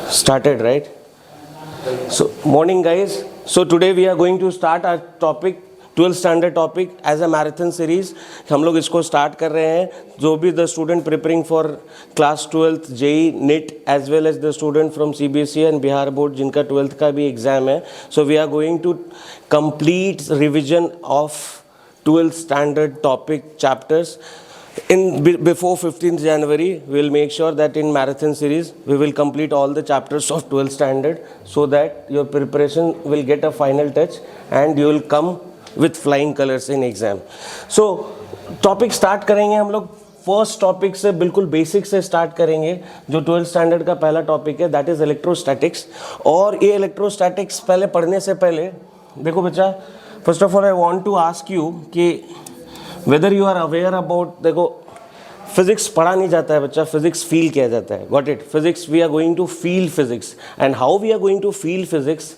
Started, right? So morning guys. So today we are going to start our topic 12th standard topic as a marathon series. हम लोग इसको start कर रहे हैं. जो भी the student preparing for class 12th JEE NET as well as the student from CBSE and Bihar board जिनका 12th का भी exam है. So we are going to complete revision of 12th standard topic chapters. Before 15th January, we will make sure that in marathon series, we will complete all the chapters of 12th standard so that your preparation will get a final touch and you will come with flying colors in exam. So, topic start करेंगे हम लोग first topic से, बिल्कुल basic से start करेंगे. जो 12th standard का पहला टॉपिक है दैट इज़ इलेक्ट्रोस्टैटिक्स. और ये इलेक्ट्रोस्टैटिक्स पहले पढ़ने से पहले देखो बच्चा, first of all I want to ask you कि whether you are aware about, देखो फिजिक्स पढ़ा नहीं जाता है बच्चा, फिजिक्स फील किया जाता है. Got it? Physics we are going to feel physics and how we are going to feel physics.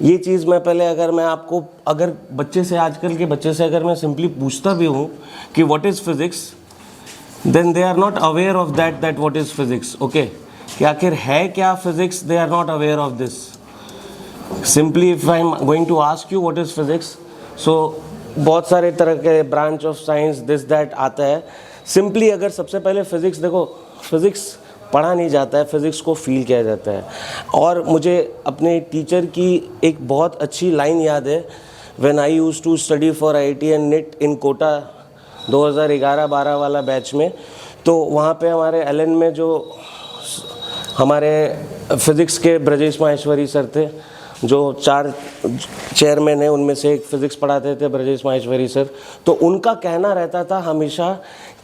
ये चीज़ मैं पहले अगर मैं आपको, अगर बच्चे से, आजकल के बच्चे से अगर मैं सिंपली पूछता भी हूँ कि what is physics, then they are not aware of that what is physics. Okay, कि आखिर है क्या physics, they are not aware of this. Simply if I am going to ask you what is physics, so बहुत सारे तरह के branch of science this that आता है. सिंपली अगर सबसे पहले फिज़िक्स, देखो फिज़िक्स पढ़ा नहीं जाता है, फिज़िक्स को फील किया जाता है. और मुझे अपने टीचर की एक बहुत अच्छी लाइन याद है. When I used to study for IIT and NET in Kota 2011-12 वाला बैच में, तो वहाँ पे हमारे LN में जो हमारे फिज़िक्स के ब्रजेश माहेश्वरी सर थे, जो 4 चेयरमैन हैं उनमें से एक फ़िज़िक्स पढ़ाते थे ब्रजेश माहेश्वरी सर. तो उनका कहना रहता था हमेशा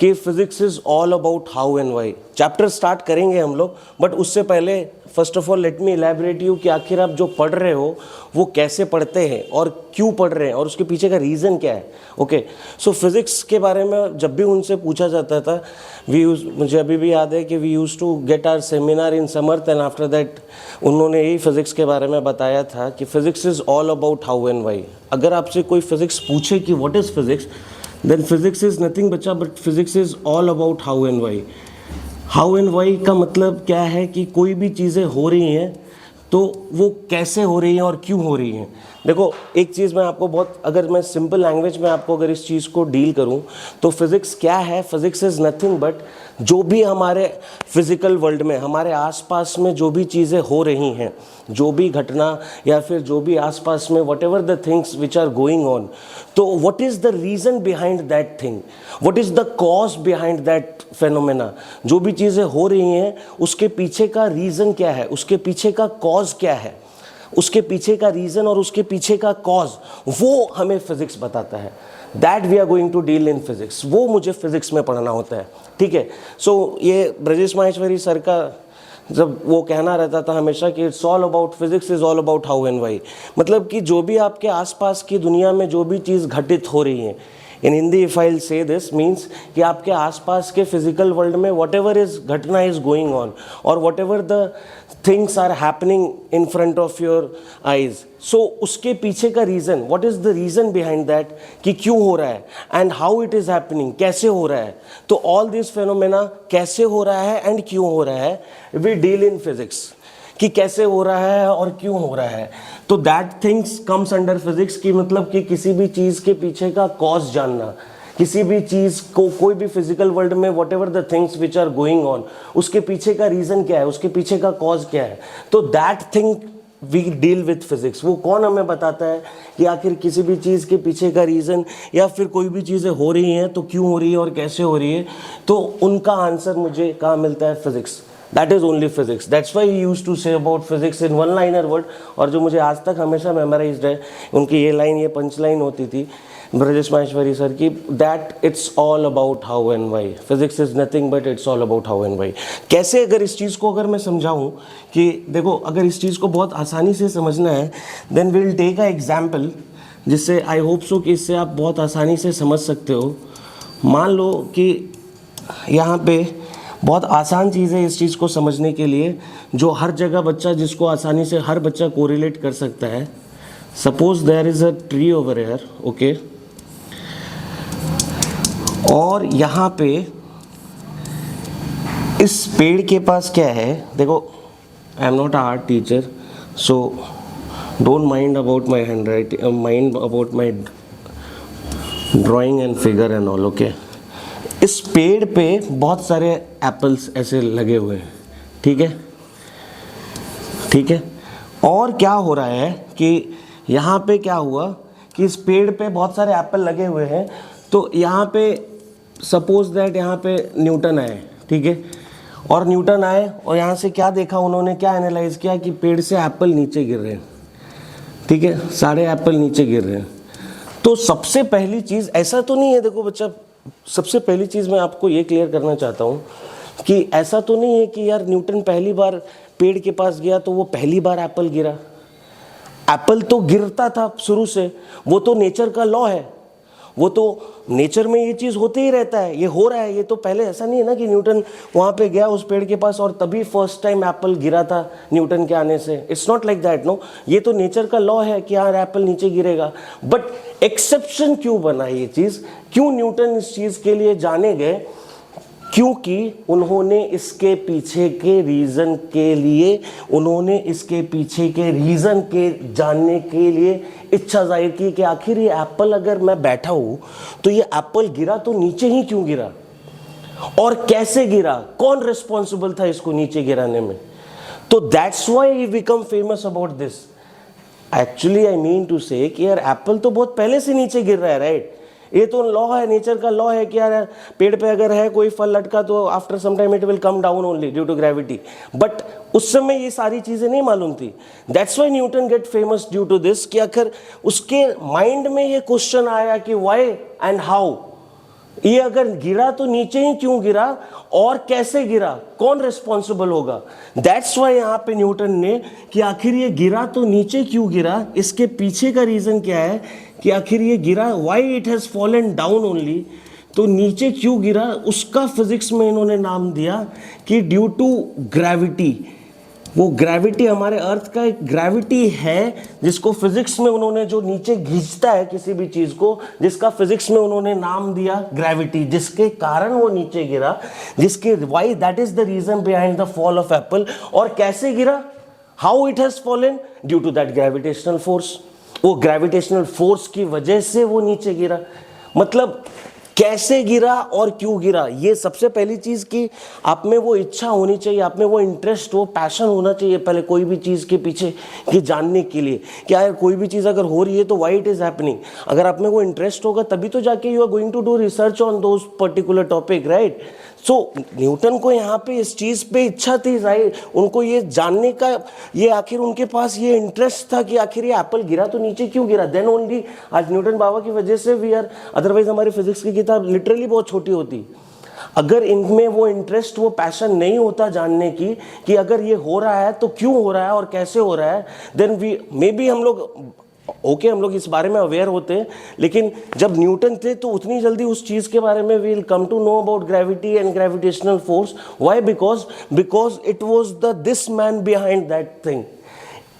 कि physics is all about how and why. Chapter start करेंगे हम लोग, बट उससे पहले first of all let me elaborate you कि आखिर आप जो पढ़ रहे हो वो कैसे पढ़ते हैं और क्यों पढ़ रहे हैं और उसके पीछे का रीज़न क्या है. ओके, सो फिज़िक्स के बारे में जब भी उनसे पूछा जाता था, मुझे अभी भी याद है कि we use to get our seminar in Samarth and after that उन्होंने यही फिज़िक्स के बारे में बताया था कि physics is all about how and why. अगर आपसे कोई फिज़िक्स पूछे कि what is physics, then physics is nothing बच्चा but physics is all about how and why. How and why का मतलब क्या है कि कोई भी चीज़ें हो रही हैं तो वो कैसे हो रही हैं और क्यों हो रही हैं. देखो एक चीज़ मैं आपको बहुत, अगर मैं सिंपल लैंग्वेज में आपको अगर इस चीज़ को डील करूं तो फिज़िक्स क्या है. फिज़िक्स इज़ नथिंग बट जो भी हमारे फिज़िकल वर्ल्ड में, हमारे आसपास में जो भी चीज़ें हो रही हैं, जो भी घटना या फिर जो भी आसपास में whatever the things which are going on, तो what is the reason behind that thing, what is the cause behind that phenomena. जो भी चीज़ें हो रही हैं उसके पीछे का रीज़न क्या है, उसके पीछे का कॉज क्या है, उसके पीछे का रीज़न और उसके पीछे का कॉज, वो हमें फिज़िक्स बताता है. That we are going to deal in physics. वो मुझे फिज़िक्स में पढ़ना होता है. ठीक है. सो ये ब्रजेश माहेश्वरी सर का जब वो कहना रहता था हमेशा कि it's all about physics is all about how and why. मतलब कि जो भी आपके आसपास की दुनिया में जो भी चीज़ घटित हो रही है, इन हिंदी इफ आई से दिस मीन्स कि आपके आसपास के फिजिकल वर्ल्ड में वट एवर इज घटना इज गोइंग ऑन और whatever the things are happening in front of your eyes, so उसके पीछे का reason, what is the reason behind that कि क्यों हो रहा है and how it is happening, कैसे हो रहा है. तो ऑल दिस फेनोमेना कैसे हो रहा है एंड क्यों हो रहा है, वी डील इन फिजिक्स. कि कैसे हो रहा है और क्यों हो रहा है, तो that things comes under physics. की मतलब कि किसी भी चीज़ के पीछे का कॉज जानना, किसी भी चीज़ को, कोई भी फिजिकल वर्ल्ड में whatever the things which are going on, उसके पीछे का रीज़न क्या है, उसके पीछे का कॉज क्या है. तो that thing we deal with physics. वो कौन हमें बताता है कि आखिर किसी भी चीज़ के पीछे का रीज़न या फिर कोई भी चीज़ें हो रही हैं तो क्यों हो रही है और कैसे हो रही है, तो उनका आंसर मुझे कहाँ मिलता है, physics. That is only physics. That's why he used to say about physics in one-liner word. और जो मुझे आज तक हमेशा मेमोराइज्ड है, उनकी ये लाइन, ये पंच लाइन होती थी ब्रजेश माहेश्वरी सर की, that it's all about how and why. Physics is nothing but it's all about how and why. कैसे, अगर इस चीज़ को अगर मैं समझाऊँ कि देखो अगर इस चीज़ को बहुत आसानी से समझना है, then we'll take a example जिससे आई होप सो कि इससे आप बहुत आसानी से समझ सकते हो. मान लो कि यहाँ पे बहुत आसान चीज़ है इस चीज़ को समझने के लिए, जो हर जगह बच्चा, जिसको आसानी से हर बच्चा कोरिलेट कर सकता है. Suppose there is a tree over here. Okay, और यहाँ पे इस पेड़ के पास क्या है, देखो I am not a art teacher, so don't mind about my hand writing, mind about my drawing and figure and all, okay. इस पेड़ पे बहुत सारे एप्पल्स ऐसे लगे हुए हैं, ठीक है, ठीक है। और क्या हो रहा है कि यहाँ पे क्या हुआ कि इस पेड़ पे बहुत सारे एप्पल लगे हुए हैं, तो यहाँ पे सपोज दैट यहाँ पे न्यूटन आए, ठीक है, और न्यूटन आए और यहाँ से क्या देखा उन्होंने, क्या एनालाइज किया कि पेड़ से एप्पल नीचे गिर रहे हैं, ठीक है, सारे एप्पल नीचे गिर रहे हैं। तो सबसे पहली चीज़, ऐसा तो नहीं है, देखो बच्चा, सबसे पहली चीज़ मैं आपको ये क्लियर करना चाहता हूँ कि ऐसा तो नहीं है कि यार न्यूटन पहली बार पेड़ के पास गया तो वो पहली बार एप्पल गिरा। एप्पल तो गिरता था शुरू से, वो तो नेचर का लॉ है, वो तो नेचर में ये चीज़ होते ही रहता है, ये हो रहा है। ये तो पहले ऐसा नहीं है ना कि न्यूटन वहाँ पे गया उस पेड़ के पास और तभी फर्स्ट टाइम एप्पल गिरा था न्यूटन के आने से। It's not like that, no. ये तो नेचर का लॉ है कि यार एप्पल नीचे गिरेगा। बट एक्सेप्शन क्यों बना ये चीज़, क्यों न्यूटन इस चीज़ के लिए जाने गए? क्योंकि उन्होंने इसके पीछे के रीज़न के लिए, उन्होंने इसके पीछे के रीज़न के जानने के लिए इच्छा जाहिर की कि आखिर ये एप्पल, अगर मैं बैठा हूँ तो ये एप्पल गिरा तो नीचे ही क्यों गिरा और कैसे गिरा, कौन रिस्पॉन्सिबल था इसको नीचे गिराने में। तो that's why he become famous about this. Actually I mean to say कि यार एप्पल तो बहुत पहले से नीचे गिर रहा है, राइट। ये तो लॉ है, नेचर का लॉ है कि यार पेड़ पे अगर है कोई फल लटका तो after some time it will come down only due to gravity. But उस समय ये सारी चीज़ें नहीं मालूम थी। That's why Newton get famous due to this, कि आखिर उसके माइंड में ये क्वेश्चन आया कि व्हाई एंड हाउ, ये अगर गिरा तो नीचे ही क्यों गिरा और कैसे गिरा, कौन रिस्पॉन्सिबल होगा। दैट्स वाई यहाँ पे न्यूटन ने कि आखिर ये गिरा तो नीचे क्यों गिरा, इसके पीछे का रीज़न क्या है कि आखिर ये गिरा, why it has fallen down only, तो नीचे क्यों गिरा, उसका फिजिक्स में इन्होंने नाम दिया कि ड्यू टू ग्रेविटी। वो ग्रेविटी हमारे अर्थ का एक ग्रेविटी है जिसको फिजिक्स में उन्होंने, जो नीचे खींचता है किसी भी चीज़ को, जिसका फिजिक्स में उन्होंने नाम दिया ग्रेविटी, जिसके कारण वो नीचे गिरा, जिसके why, that is the reason behind the fall of apple. और कैसे गिरा, how it has fallen, due to that gravitational force. वो ग्रेविटेशनल फोर्स की वजह से वो नीचे गिरा। मतलब कैसे गिरा और क्यों गिरा, ये सबसे पहली चीज़ कि आप में वो इच्छा होनी चाहिए, आप में वो इंटरेस्ट, वो पैशन होना चाहिए पहले कोई भी चीज़ के पीछे कि जानने के लिए कि यार कोई भी चीज़ अगर हो रही है तो व्हाई इट इज़ हैपनिंग। अगर आप में वो इंटरेस्ट होगा तभी तो जाके you are going to do research on those particular topic, right. So Newton को यहाँ पे इस चीज़ पे इच्छा थी, राइट, उनको ये जानने का, ये आखिर उनके पास ये इंटरेस्ट था कि आखिर ये एप्पल गिरा तो नीचे क्यों गिरा। देन ओनली आज न्यूटन बाबा की वजह से वी आर, अदरवाइज हमारी फिजिक्स की किताब लिटरली बहुत छोटी होती। अगर इनमें वो इंटरेस्ट, वो पैशन नहीं होता जानने की कि अगर ये हो रहा है तो क्यों हो रहा है और कैसे हो रहा है, देन वी मे बी हम लोग ओके, हम लोग इस बारे में अवेयर होते हैं। लेकिन जब न्यूटन थे तो उतनी जल्दी उस चीज़ के बारे में we will come to know about gravity and gravitational force. Why, because it was the this man behind that thing.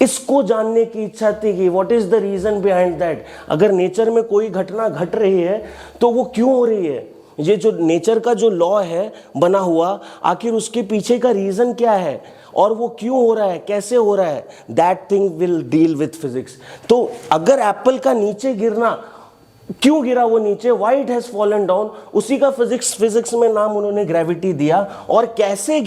इसको जानने की इच्छा थी कि what is the reason behind that. अगर नेचर में कोई घटना घट रही है तो वो क्यों हो रही है, ये जो नेचर का जो लॉ है बना हुआ, आखिर उसके पीछे का रीजन क्या है और वो क्यों हो रहा है, कैसे हो रहा है, that thing will deal with physics. तो अगर एप्पल का नीचे गिरना, क्यों गिरा वो नीचे, why it has fallen down, उसी का फिजिक्स में नाम उन्होंने ग्रेविटी दिया। और कैसे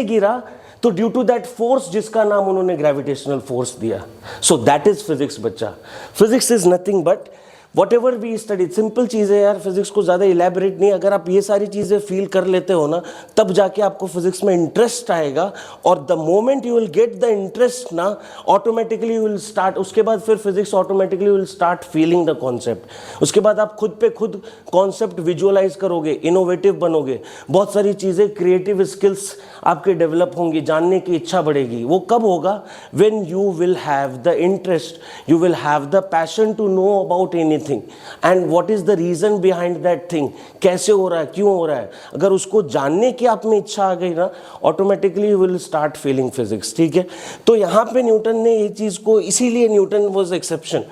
गिरा तो ड्यू टू दैट फोर्स जिसका नाम उन्होंने ग्रेविटेशनल फोर्स दिया। सो दैट इज फिजिक्स बच्चा। Physics is nothing but whatever we study, simple चीज़ है यार, फिजिक्स को ज़्यादा इलेबरेट नहीं। अगर आप ये सारी चीज़ें फील कर लेते हो ना, तब जाके आपको फिजिक्स में इंटरेस्ट आएगा। और the moment you will get the interest ना, ऑटोमेटिकली यू विल स्टार्ट, उसके बाद फिर physics automatically will start feeling the concept. उसके बाद आप खुद पे खुद कॉन्सेप्ट विजुअलाइज करोगे, इनोवेटिव बनोगे, बहुत सारी चीज़ें, क्रिएटिव स्किल्स आपके डेवलप होंगी, जानने की इच्छा बढ़ेगी। वो कब होगा, when you will have the interest, you will have the passion to know about anything and what is the reason behind that thing, कैसे हो रहा है, क्यों हो रहा है। अगर उसको जानने की आप में इच्छा आ गई ना, automatically you will start feeling physics, ठीक है। तो यहाँ पे न्यूटन ने ये चीज़ को, इसीलिए न्यूटन वाज एक्सेप्शन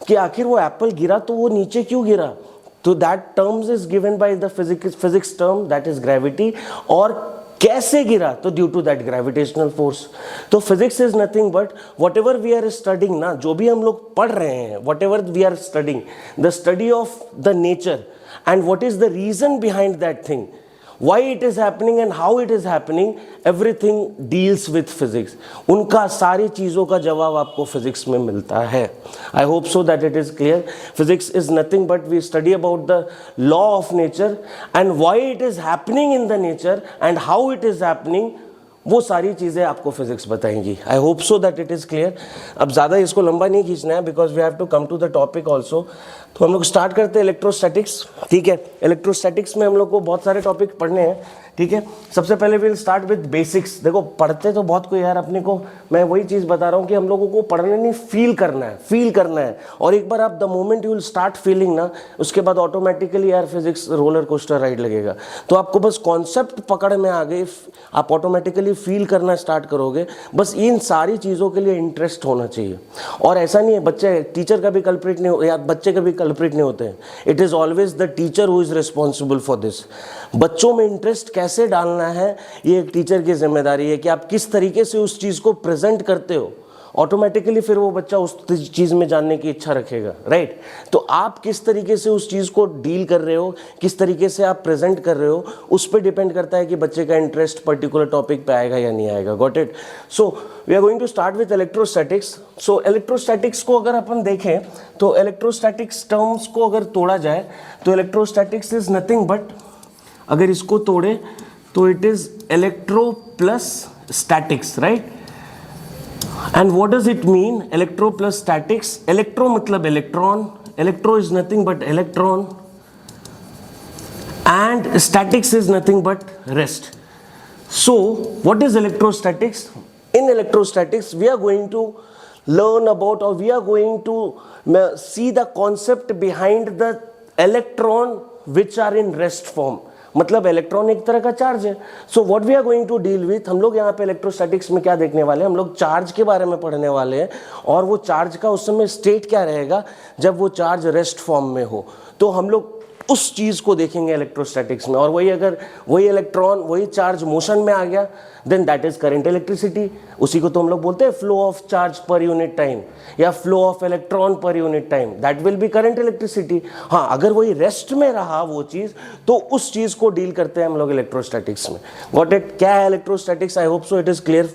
कि आखिर वो एप्पल गिरा तो वो नीचे क्यों गिरा, तो that terms is given by the physics term that is gravity, और कैसे गिरा, तो due to that gravitational force. तो physics is nothing but whatever we are studying ना, जो भी हम लोग पढ़ रहे हैं, whatever we are studying, the study of the nature and what is the reason behind that thing, why it is happening and how it is happening, everything deals with physics. उनका सारी चीज़ों का जवाब आपको physics में मिलता है। I hope so that it is clear. Physics is nothing but we study about the law of nature and why it is happening in the nature and how it is happening, वो सारी चीज़ें आपको physics बताएंगी। I hope so that it is clear. अब ज़्यादा इसको लंबा नहीं खींचना है because we have to come to the topic also. तो हम लोग स्टार्ट करते हैं इलेक्ट्रोस्टैटिक्स, ठीक है। इलेक्ट्रोस्टैटिक्स में हम लोग को बहुत सारे टॉपिक पढ़ने हैं, ठीक है। सबसे पहले विल स्टार्ट विद बेसिक्स। देखो पढ़ते तो बहुत कोई यार, अपने को मैं वही चीज़ बता रहा हूँ कि हम लोगों को पढ़ने नहीं, फील करना है, फील करना है। और एक बार आप the moment you will start feeling ना, उसके बाद ऑटोमेटिकली यार फिजिक्स रोलर कोस्टर राइड लगेगा। तो आपको बस कॉन्सेप्ट पकड़ में आ गए, आप ऑटोमेटिकली फील करना स्टार्ट करोगे। बस इन सारी चीज़ों के लिए इंटरेस्ट होना चाहिए। और ऐसा नहीं है बच्चे, टीचर का भी कल्प्रिट नहीं हो या बच्चे का भी कल्प्रिट नहीं होते हैं। It is always the teacher who is responsible for this. बच्चों में इंटरेस्ट कैसे डालना है, ये एक टीचर की जिम्मेदारी है कि आप किस तरीके से उस चीज़ को प्रेजेंट करते हो। ऑटोमेटिकली फिर वो बच्चा उस चीज़ में जानने की इच्छा रखेगा, राइट। तो आप किस तरीके से उस चीज़ को डील कर रहे हो, किस तरीके से आप प्रेजेंट कर रहे हो, उस पर डिपेंड करता है कि बच्चे का इंटरेस्ट पर्टिकुलर टॉपिक पे आएगा या नहीं आएगा। Got it. So we are going to start with electrostatics. So electrostatics को अगर अपन देखें तो इलेक्ट्रोस्टैटिक्स टर्म्स को अगर तोड़ा जाए तो इलेक्ट्रोस्टैटिक्स इज नथिंग बट, अगर इसको तोड़े तो it is electro plus statics, right. And what does it mean, electro plus statics. Electro मतलब electron, electro is nothing but electron, and statics is nothing but rest. So what is electrostatics? In electrostatics we are going to learn about, or we are going to see the concept behind the electron which are in rest form. मतलब electron एक तरह का charge है। So what we are going to deal with, हम लोग यहाँ पे electrostatics में क्या देखने वाले हैं, हम लोग चार्ज के बारे में पढ़ने वाले हैं। और वो चार्ज का उस समय स्टेट क्या रहेगा जब वो चार्ज रेस्ट फॉर्म में हो, तो हम लोग उस चीज़ को देखेंगे इलेक्ट्रोस्टैटिक्स में। और वही अगर वही इलेक्ट्रॉन वही चार्ज मोशन में आ गया then that is current electricity. उसी को तो हम लोग बोलते हैं flow of charge per unit time या flow of electron per unit time, that will be current electricity. हाँ, अगर वही रेस्ट में रहा वो चीज़, तो उस चीज़ को डील करते हैं हम लोग इलेक्ट्रोस्टैटिक्स में। Got it. क्या है electrostatics? I hope so it is clear.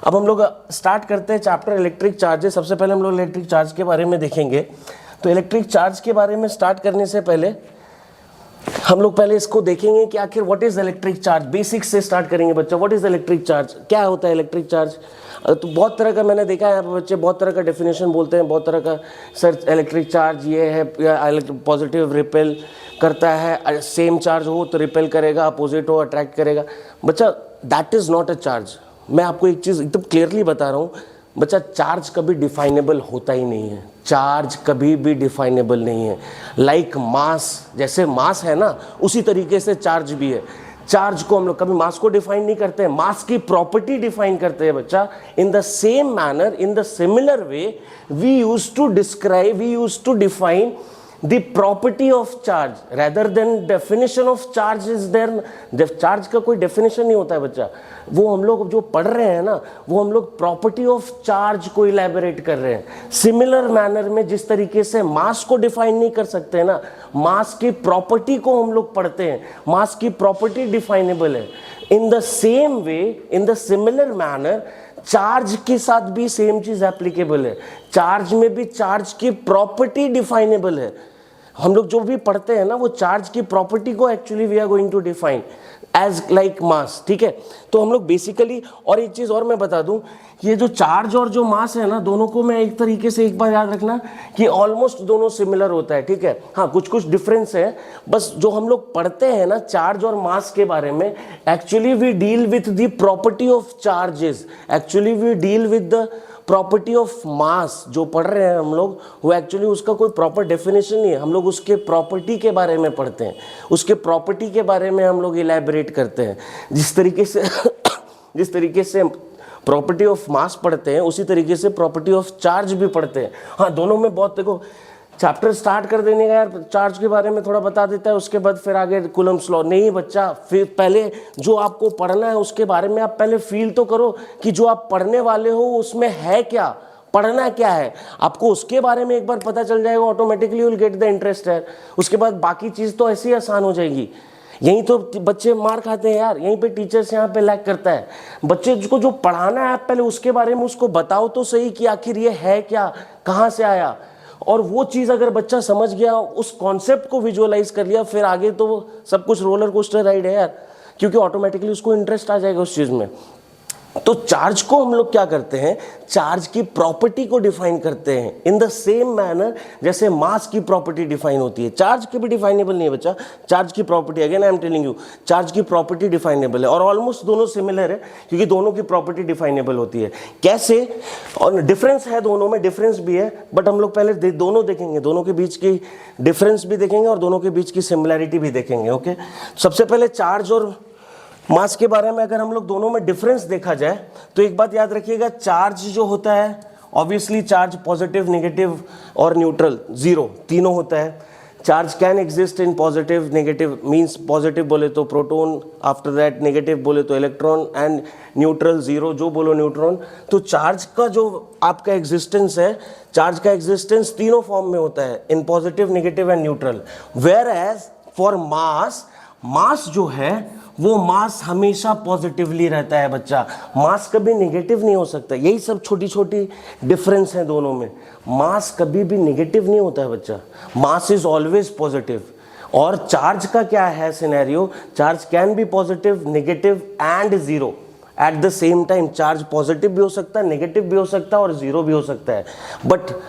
अब हम लोग स्टार्ट करते हैं चैप्टर इलेक्ट्रिक चार्जेस। सबसे पहले हम लोग इलेक्ट्रिक चार्ज के बारे में देखेंगे। तो इलेक्ट्रिक चार्ज के बारे में स्टार्ट करने से पहले हम लोग पहले इसको देखेंगे कि आखिर what is electric charge. Basics से स्टार्ट करेंगे बच्चा। व्हाट इज इलेक्ट्रिक चार्ज, क्या होता है इलेक्ट्रिक चार्ज? तो बहुत तरह का मैंने देखा है यहाँ पे बच्चे बहुत तरह का डेफिनेशन बोलते हैं, बहुत तरह का सर इलेक्ट्रिक चार्ज ये है, पॉजिटिव रिपेल करता है, सेम चार्ज हो तो रिपेल करेगा, अपोजिट हो अट्रैक्ट करेगा। बच्चा that is not a charge. मैं आपको एक चीज़ एकदम क्लियरली बता रहा हूँ बच्चा, चार्ज कभी डिफाइनेबल होता ही नहीं है। चार्ज कभी भी डिफाइनेबल नहीं है। लाइक मास, जैसे मास है ना उसी तरीके से चार्ज भी है। चार्ज को हम लोग कभी मास को डिफाइन नहीं करते हैं, मास की प्रॉपर्टी डिफाइन करते हैं बच्चा। In the same manner, in the similar way we use to describe, we use to define the property of charge rather than definition of charge is there। Charge का कोई definition नहीं होता है बच्चा। वो हम लोग जो पढ़ रहे हैं ना, वो हम लोग प्रॉपर्टी ऑफ चार्ज को इलेबोरेट कर रहे हैं। सिमिलर मैनर में जिस तरीके से मास को डिफाइन नहीं कर सकते ना, मास की प्रॉपर्टी को हम लोग पढ़ते हैं। मास की प्रॉपर्टी डिफाइनेबल है। इन the same way, in the similar manner charge के साथ भी सेम चीज एप्लीकेबल है। चार्ज में भी चार्ज की प्रॉपर्टी डिफाइनेबल है। हम लोग जो भी पढ़ते हैं ना, वो चार्ज की प्रॉपर्टी को actually we are going to define as like mass, ठीक है। तो हम लोग बेसिकली, और एक चीज और मैं बता दूं, ये जो चार्ज और जो मास है ना, दोनों को मैं एक तरीके से एक बार याद रखना कि ऑलमोस्ट दोनों सिमिलर होता है, ठीक है। हाँ, कुछ कुछ डिफरेंस है। बस जो हम लोग पढ़ते हैं ना चार्ज और मास के बारे में, actually we deal with the property of charges, actually we deal with the property of mass. जो पढ़ रहे हैं हम लोग, वो एक्चुअली उसका कोई प्रॉपर डेफिनेशन नहीं है। हम लोग उसके प्रॉपर्टी के बारे में पढ़ते हैं, उसके प्रॉपर्टी के बारे में हम लोग इलैबोरेट करते हैं। जिस तरीके से प्रॉपर्टी ऑफ मास पढ़ते हैं, उसी तरीके से प्रॉपर्टी ऑफ चार्ज भी पढ़ते हैं। हाँ, दोनों में बहुत, देखो चैप्टर स्टार्ट कर देने का यार, चार्ज के बारे में थोड़ा बता देता है, उसके बाद फिर आगे कूलम्ब्स लॉ। नहीं बच्चा, फिर पहले जो आपको पढ़ना है उसके बारे में आप पहले फील तो करो कि जो आप पढ़ने वाले हो उसमें है क्या, पढ़ना क्या है आपको, उसके बारे में एक बार पता चल जाएगा, automatically will get the interest है। उसके बाद बाकी चीज तो ऐसी आसान हो जाएगी। यहीं तो बच्चे मार खाते हैं यार, यहीं पे टीचर्स यहाँ पे लैग करता है। बच्चे को जो पढ़ाना है आप पहले उसके बारे में उसको बताओ तो सही कि आखिर ये है क्या, कहाँ से आया, और वो चीज़ अगर बच्चा समझ गया, उस कॉन्सेप्ट को विजुअलाइज कर लिया, फिर आगे तो सब कुछ रोलर कोस्टर राइड है यार, क्योंकि ऑटोमेटिकली उसको इंटरेस्ट आ जाएगा उस चीज़ में। तो चार्ज को हम लोग क्या करते हैं, चार्ज की प्रॉपर्टी को डिफाइन करते हैं इन द सेम मैनर जैसे मास की प्रॉपर्टी डिफाइन होती है। चार्ज की भी डिफाइनेबल नहीं है बच्चा, चार्ज की property, again I am telling you, charge की प्रॉपर्टी डिफाइनेबल है, और ऑलमोस्ट दोनों सिमिलर है क्योंकि दोनों की प्रॉपर्टी डिफाइनेबल होती है। कैसे, और डिफरेंस है दोनों में, डिफरेंस भी है, बट हम लोग पहले दोनों देखेंगे, दोनों के बीच की डिफरेंस भी देखेंगे और दोनों के बीच की सिमिलैरिटी भी देखेंगे। ओके, सबसे पहले चार्ज और मास के बारे में अगर हम लोग दोनों में डिफरेंस देखा जाए तो एक बात याद रखिएगा, चार्ज जो होता है ऑब्वियसली चार्ज पॉजिटिव, नेगेटिव और न्यूट्रल, जीरो तीनों होता है। Charge can exist in positive, negative, means positive बोले तो प्रोटॉन, आफ्टर दैट नेगेटिव बोले तो इलेक्ट्रॉन, एंड न्यूट्रल जीरो जो बोलो न्यूट्रॉन। तो चार्ज का जो आपका एग्जिस्टेंस है, चार्ज का एग्जिस्टेंस तीनों फॉर्म में होता है, in positive, negative and neutral. Whereas for mass, mass जो है वो मास हमेशा पॉजिटिवली रहता है बच्चा, मास कभी नेगेटिव नहीं हो सकता। यही सब छोटी छोटी डिफरेंस है दोनों में, मास कभी भी नेगेटिव नहीं होता है बच्चा, मास इज ऑलवेज पॉजिटिव। और चार्ज का क्या है scenario, charge can be positive, negative and zero eight the same time. Charge positive भी हो सकता है, नेगेटिव भी हो सकता है और जीरो भी हो सकता है, but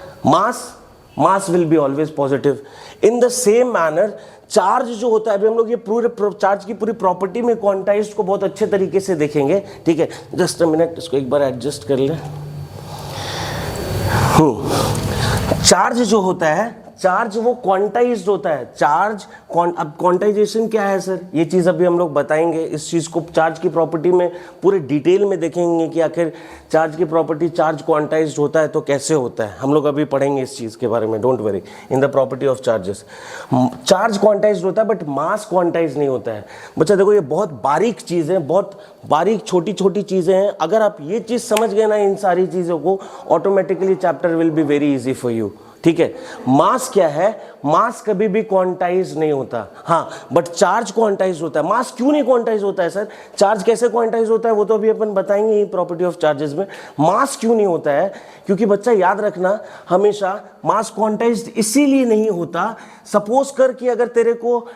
mass will be always positive. In the same manner charge जो होता है, अभी हम लोग ये पूरे चार्ज की पूरी प्रॉपर्टी में क्वांटाइज्ड को बहुत अच्छे तरीके से देखेंगे, ठीक है। जस्ट अ मिनट, इसको एक बार एडजस्ट कर ले। चार्ज जो होता है, चार्ज वो क्वांटाइज्ड होता है। चार्ज अब क्वांटाइजेशन क्या है सर, ये चीज़ अभी हम लोग बताएंगे। इस चीज़ को चार्ज की प्रॉपर्टी में पूरे डिटेल में देखेंगे कि आखिर चार्ज की प्रॉपर्टी, चार्ज क्वांटाइज्ड होता है तो कैसे होता है, हम लोग अभी पढ़ेंगे इस चीज़ के बारे में, don't worry, in the property of charges. Charge quantized होता है बट मास क्वांटाइज नहीं होता है बच्चा। देखो ये बहुत बारीक चीज़ है, बहुत बारीक छोटी छोटी चीज़ें हैं। अगर आप ये चीज़ समझ गए ना इन सारी चीज़ों को, automatically chapter will be very easy for you, ठीक है। मास क्या है, मास कभी भी क्वांटाइज नहीं होता, हाँ, बट चार्ज क्वांटाइज होता है। मास क्यों नहीं क्वांटाइज होता है सर, चार्ज कैसे क्वांटाइज होता है वो तो अभी अपन बताएंगे ही प्रॉपर्टी ऑफ चार्जेस में। मास क्यों नहीं होता है, क्योंकि बच्चा याद रखना हमेशा, मास क्वांटाइज इसीलिए नहीं होता, सपोज कर कि अगर तेरे को,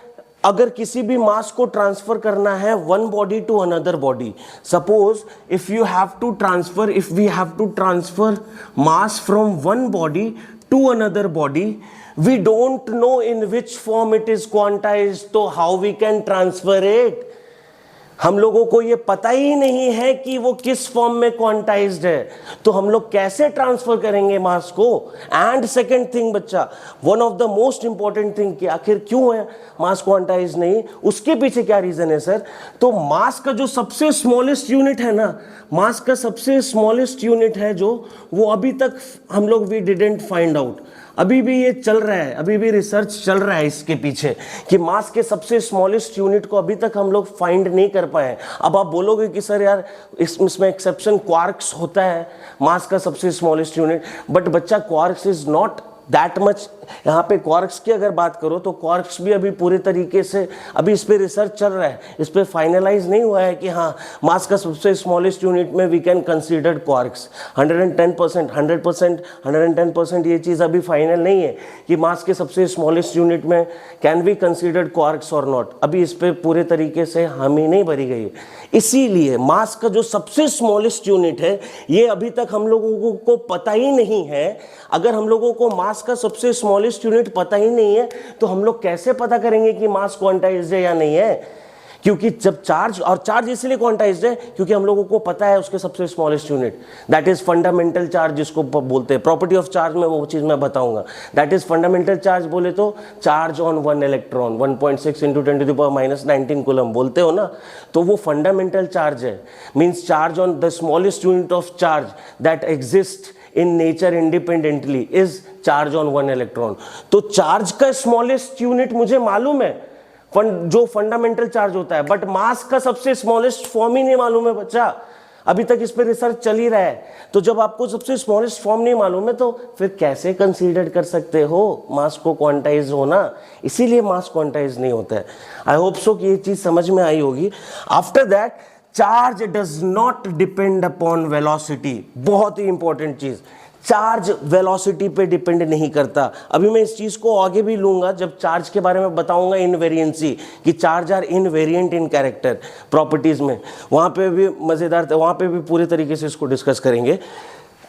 अगर किसी भी मास को ट्रांसफर करना है one body to another body, suppose if we have to transfer mass from one body to another body, we don't know in which form it is quantized, तो how we can transfer it, हम लोगों को ये पता ही नहीं है कि वो किस फॉर्म में क्वांटाइज्ड है, तो हम लोग कैसे ट्रांसफर करेंगे मास को। एंड सेकेंड थिंग बच्चा, one of the most important thing कि आखिर क्यों है मास क्वांटाइज नहीं, उसके पीछे क्या रीजन है सर। तो मास का जो सबसे स्मॉलेस्ट यूनिट है ना, मास का सबसे स्मॉलेस्ट यूनिट है जो, वो अभी तक हम लोग वी डिडंट फाइंड आउट, अभी भी ये चल रहा है, अभी भी रिसर्च चल रहा है इसके पीछे कि मास के सबसे स्मॉलेस्ट यूनिट को अभी तक हम लोग फाइंड नहीं कर पाए। अब आप बोलोगे कि सर यार इसमें एक्सेप्शन क्वार्क्स होता है मास का सबसे स्मॉलेस्ट यूनिट, बट बच्चा quarks is not that much. यहाँ पे क्वार्क्स की अगर बात करो तो क्वार्क्स भी अभी पूरे तरीके से, अभी इस पे रिसर्च चल रहा है, इस पे फाइनलाइज नहीं हुआ है कि हाँ मास का सबसे स्मॉलेस्ट यूनिट में वी कैन कंसीडर क्वार्क्स। 110% ये चीज़ अभी फाइनल नहीं है कि मास के सबसे स्मॉलेस्ट यूनिट में कैन वी कंसीडर क्वार्क्स और नॉट, अभी इस पे पूरे तरीके से हामी नहीं भरी गई है। इसीलिए मास का जो सबसे स्मॉलेस्ट यूनिट है ये अभी तक हम लोगों को पता ही नहीं है। अगर हम लोगों को मास का सबसे स्मॉलेस्ट यूनिट पता ही नहीं है तो हम लोग कैसे पता करेंगे कि मास क्वांटाइज्ड है या नहीं है, क्योंकि जब चार्ज, और चार्ज इसलिए क्वांटाइज्ड है क्योंकि हम लोगों को पता है उसके सबसे smallest unit, that is fundamental charge जिसको बोलते हैं। प्रॉपर्टी ऑफ चार्ज में वो चीज मैं बताऊंगा, दैट इज फंडामेंटल चार्ज बोले तो charge on one electron 1.6 × 10⁻⁻19 coulomb बोलते हो ना, तो वो फंडामेंटल चार्ज है, means charge on the smallest unit of charge that exist in nature independently is charge on one electron. तो चार्ज का स्मॉलेस्ट यूनिट मुझे मालूम है, जो फंडामेंटल चार्ज होता है, बट मास का सबसे स्मॉलेस्ट फॉर्म ही नहीं मालूम है बच्चा। अभी तक इस पे रिसर्च चल ही रहा है। तो जब आपको सबसे स्मॉलेस्ट फॉर्म नहीं मालूम है तो फिर कैसे कंसीडर कर सकते हो मास को क्वांटाइज होना? इसीलिए मास क्वांटाइज नहीं होता है। आई होप सो कि ये चीज समझ में आई होगी। After that, charge does not depend upon velocity. बहुत ही इंपॉर्टेंट चीज, चार्ज वेलोसिटी पे डिपेंड नहीं करता। अभी मैं इस चीज को आगे भी लूंगा जब चार्ज के बारे में बताऊंगा, इनवेरिएंसी, कि charge are invariant in character properties में, वहां पे भी मजेदार, वहां पे भी पूरे तरीके से इसको डिस्कस करेंगे।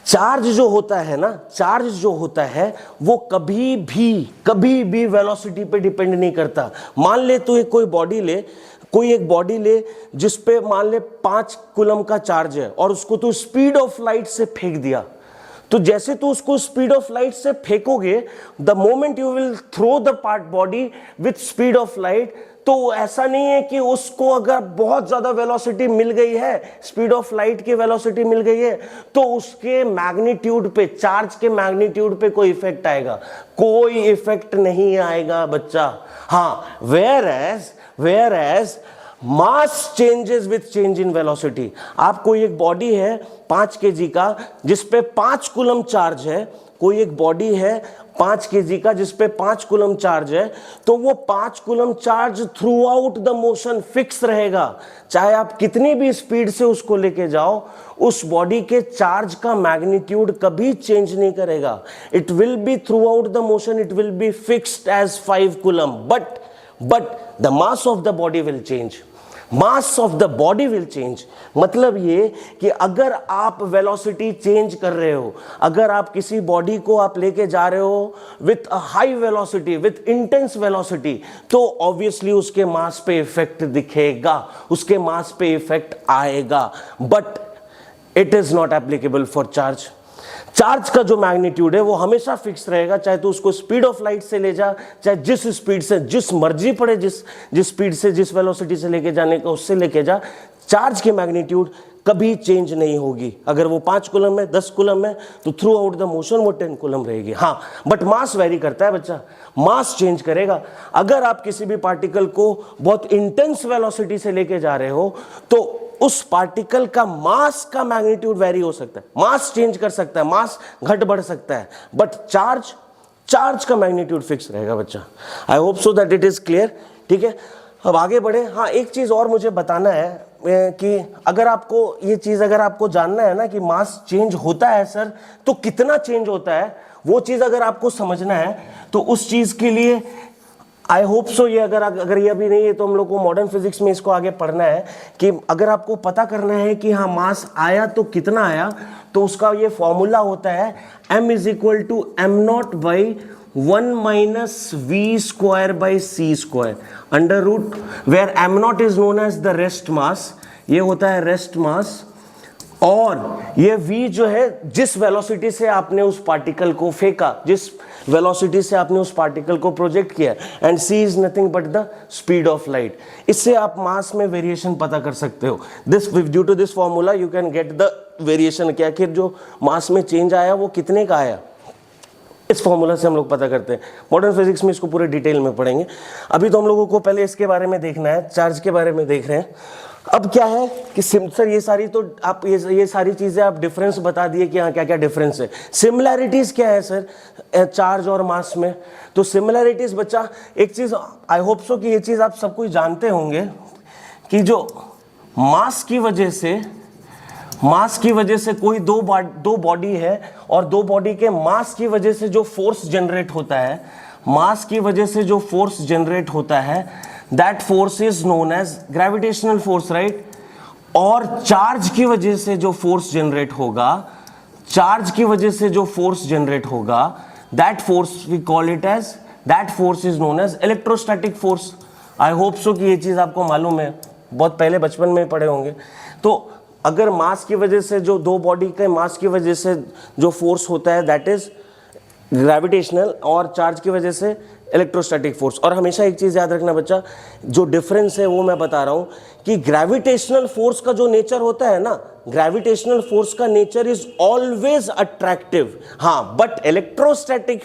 चार्ज जो होता है ना, चार्ज जो होता है वो कभी भी वेलोसिटी पे डिपेंड नहीं करता। मान ले तू कोई एक बॉडी ले जिस पे मान ले 5 कूलम का चार्ज है और उसको तू स्पीड ऑफ लाइट से फेंक दिया। तो जैसे तू उसको स्पीड ऑफ लाइट से फेंकोगे, the moment you will throw the part body with speed of light, तो ऐसा नहीं है कि उसको अगर बहुत ज्यादा वेलोसिटी मिल गई है, स्पीड ऑफ लाइट की वेलोसिटी मिल गई है, तो उसके मैग्नीट्यूड पे, चार्ज के मैग्नीट्यूड पे कोई इफेक्ट आएगा? कोई इफेक्ट नहीं आएगा बच्चा। हाँ, where as mass changes with change in velocity. आपको एक बॉडी है 5 kg का जिस पे 5 कूलम चार्ज है, कोई एक बॉडी है 5 kg का जिस पे 5 कूलम चार्ज है, तो वो 5 coulomb charge through out the motion fix रहेगा। चाहे आप कितनी भी स्पीड से उसको लेके जाओ, उस बॉडी के चार्ज का मैग्नीट्यूड कभी चेंज नहीं करेगा। It will be throughout the motion, it will be fixed as 5 coulomb, but the mass of the body will change. Mass of the body will change मतलब ये कि अगर आप वेलोसिटी चेंज कर रहे हो, अगर आप किसी बॉडी को आप लेके जा रहे हो with a high velocity, with intense velocity, तो ऑब्वियसली उसके मास पे इफेक्ट दिखेगा, उसके मास पे इफेक्ट आएगा, but it is not applicable for charge. Charge का जो मैग्नीट्यूड है वो हमेशा फिक्स रहेगा, चाहे तो उसको स्पीड ऑफ लाइट से ले जा, चाहे जिस स्पीड से, जिस मर्जी पड़े, जिस स्पीड से, जिस वेलोसिटी से लेके जाने का उससे लेके जा, चार्ज की मैग्नीट्यूड कभी चेंज नहीं होगी। अगर वो 5 कूलम है, 10 कूलम है, तो थ्रू आउट द मोशन वो 10 कूलम रहेगी। हाँ, बट मास वेरी करता है बच्चा, मास चेंज करेगा। अगर आप किसी भी पार्टिकल को बहुत इंटेंस वेलोसिटी से लेके जा रहे हो, तो उस पार्टिकल का मास का मैग्नीट्यूड वेरी हो सकता है, मास चेंज कर सकता है, मास घट बढ़ सकता है, बट चार्ज का मैग्नीट्यूड फिक्स रहेगा बच्चा। आई hope so that it is clear. ठीक है, अब आगे बढ़े। हाँ, एक चीज और मुझे बताना है कि अगर आपको जानना है ना कि मास चेंज होता है सर, तो कितना चेंज होता है, वो चीज अगर आपको समझना है, तो उस चीज के लिए आई होप सो ये अगर ये अभी नहीं है तो हम लोग को मॉडर्न फिजिक्स में इसको आगे पढ़ना है कि अगर आपको पता करना है कि हाँ मास आया तो कितना आया, तो उसका ये फॉर्मूला होता है m is equal to m0 by 1 minus v square by c square under root, where m0 is known as the rest mass, ये होता है रेस्ट मास, और ये v जो है जिस वेलोसिटी से आपने उस पार्टिकल को फेंका, जिस वेलोसिटी से आपने उस पार्टिकल को प्रोजेक्ट किया, and c is nothing but the speed of light. इससे आप मास में वेरिएशन पता कर सकते हो। Due to this formula you can get the variation, कि आखिर जो मास में चेंज आया वो कितने का आया, इस फॉर्मूला से हम लोग पता करते हैं। मॉडर्न फिजिक्स में इसको पूरे डिटेल में पढ़ेंगे। अभी तो हम लोगों को पहले इसके बारे में देखना है, चार्ज के बारे में देख रहे हैं। अब क्या है कि सर ये सारी चीजें आप डिफरेंस बता दिए कि हाँ क्या क्या डिफरेंस है। सिमिलैरिटीज क्या है सर चार्ज और मास में? तो सिमिलैरिटीज बच्चा, एक चीज आई होप सो कि ये चीज आप सब कुछ जानते होंगे कि जो मास की वजह से कोई दो बॉडी है, और दो बॉडी के मास की वजह से जो फोर्स जनरेट होता है, मास की वजह से जो फोर्स जनरेट होता है, that force is known as gravitational force, right. और चार्ज की वजह से जो फोर्स जनरेट होगा, that force we call it as, that force is known as electrostatic force. I hope so कि ये चीज आपको मालूम है, बहुत पहले बचपन में पढ़े होंगे। तो अगर मास की वजह से जो दो बॉडी के मास की वजह से जो फोर्स होता है दैट इज ग्रेविटेशनल, और चार्ज की वजह से इलेक्ट्रोस्टैटिक फोर्स। और हमेशा एक चीज याद रखना बच्चा, जो डिफरेंस है वो मैं बता रहा हूं कि ग्रेविटेशनल फोर्स का जो नेचर होता है ना, ग्रेविटेशनल फोर्स का नेचर इज ऑलवेज अट्रैक्टिव, हाँ, but electrostatic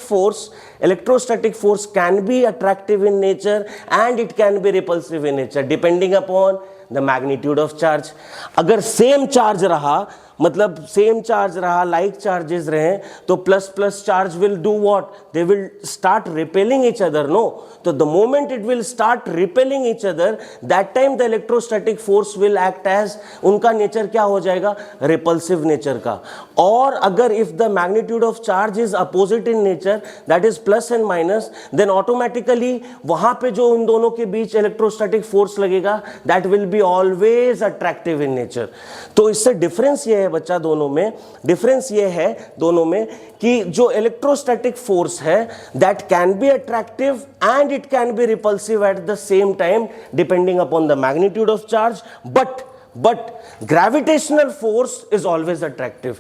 force can be attractive in nature and it can be repulsive in nature depending upon the magnitude of charge. अगर सेम चार्ज रहा, मतलब सेम चार्ज रहा, like charges रहे, तो plus plus charge will do what, they will start repelling each other, no. तो the moment it will start repelling each other, that time the electrostatic force will act as, उनका nature क्या हो जाएगा, repulsive nature का। और अगर if the magnitude of charge is opposite in nature, that is plus and minus, then automatically वहां पे जो उन दोनों के बीच इलेक्ट्रोस्टैटिक फोर्स लगेगा, that will be always attractive in nature. तो इससे डिफरेंस ये है बच्चा, दोनों में डिफरेंस ये है दोनों में कि जो इलेक्ट्रोस्टैटिक फोर्स है that can be attractive and it can be repulsive eight the same time depending upon the magnitude of charge, but gravitational force is always attractive,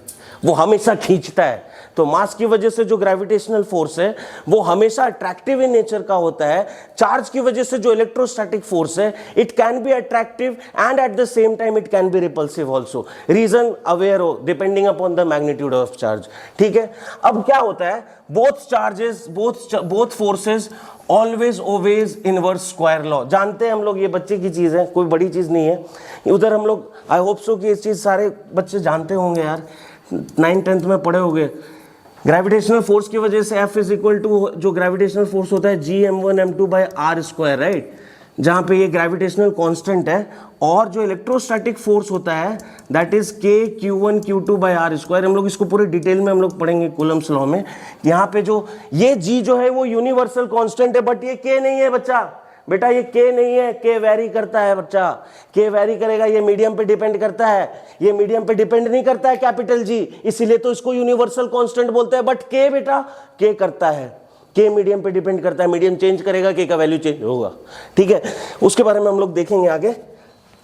वो हमेशा खींचता है। तो मास की वजह से जो ग्रेविटेशनल फोर्स है वो हमेशा अट्रैक्टिव इन नेचर का होता है। चार्ज की वजह से जो इलेक्ट्रोस्टैटिक फोर्स है, it can be attractive and at the same time it can be repulsive also, reason aware हो, depending upon the magnitude of charge. ठीक है, अब क्या होता है, both forces always obeys inverse square law, जानते हैं हम लोग, ये बच्चे की चीज है, कोई बड़ी चीज नहीं है। उधर हम लोग, आई होप सो कि ये चीज सारे बच्चे जानते होंगे यार, 9th-10th में पढ़े होंगे। ग्रेविटेशनल फोर्स की वजह से F इज इक्वल टू, जो ग्रेविटेशनल फोर्स होता है Gm1m2 by r square, right, जहां पे ये ग्रेविटेशनल कांस्टेंट है। और जो इलेक्ट्रोस्टैटिक फोर्स होता है that is K(Q1Q2 by r square. हम लोग इसको पूरे डिटेल में हम लोग पढ़ेंगे कूलम्स लॉ में। यहाँ पे जो ये G जो है वो यूनिवर्सल कांस्टेंट है, बट ये K नहीं है बच्चा, बेटा ये K नहीं है, K वैरी करता है बच्चा, K वैरी करेगा, ये मीडियम पे डिपेंड करता है, ये मीडियम पे डिपेंड नहीं करता है कैपिटल G, इसीलिए तो इसको यूनिवर्सल कांस्टेंट बोलते हैं। बट K बेटा K करता है, K मीडियम पे डिपेंड करता है, मीडियम चेंज करेगा K का वैल्यू चेंज होगा। ठीक है, उसके बारे में हम लोग देखेंगे आगे,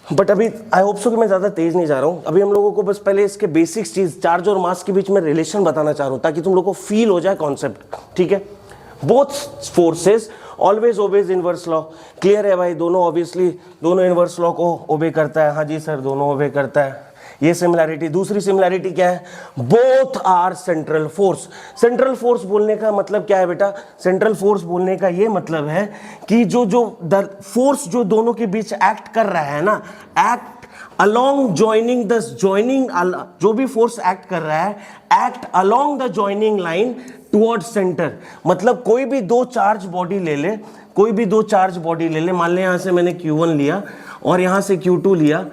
बट अभी आई होप सो कि मैं ज़्यादा तेज नहीं जा रहा हूँ। अभी हम लोगों को बस पहले इसके बेसिक्स चीज़, चार्ज और मास के बीच में रिलेशन बताना चाह रहा हूँ ताकि तुम लोग को फील हो जाए कॉन्सेप्ट। ठीक है, both forces always obeys inverse law, clear है भाई, दोनों ऑब्वियसली दोनों इनवर्स लॉ को ओबे करता है। हाँ जी सर, दोनों ओबे करता है, ये सिमिलैरिटी। दूसरी सिमिलैरिटी क्या है, both are central force. Central force बोलने का मतलब क्या है बेटा, सेंट्रल फोर्स बोलने का ये मतलब है कि जो फोर्स जो दोनों के बीच एक्ट कर रहा है ना, act along joining the joining, जो भी फोर्स एक्ट कर रहा है act along the joining line towards centre. मतलब कोई भी दो चार्ज बॉडी ले ले, कोई भी दो चार्ज बॉडी ले ले, मान ले यहां से मैंने Q1 लिया और यहां से Q2 लिया,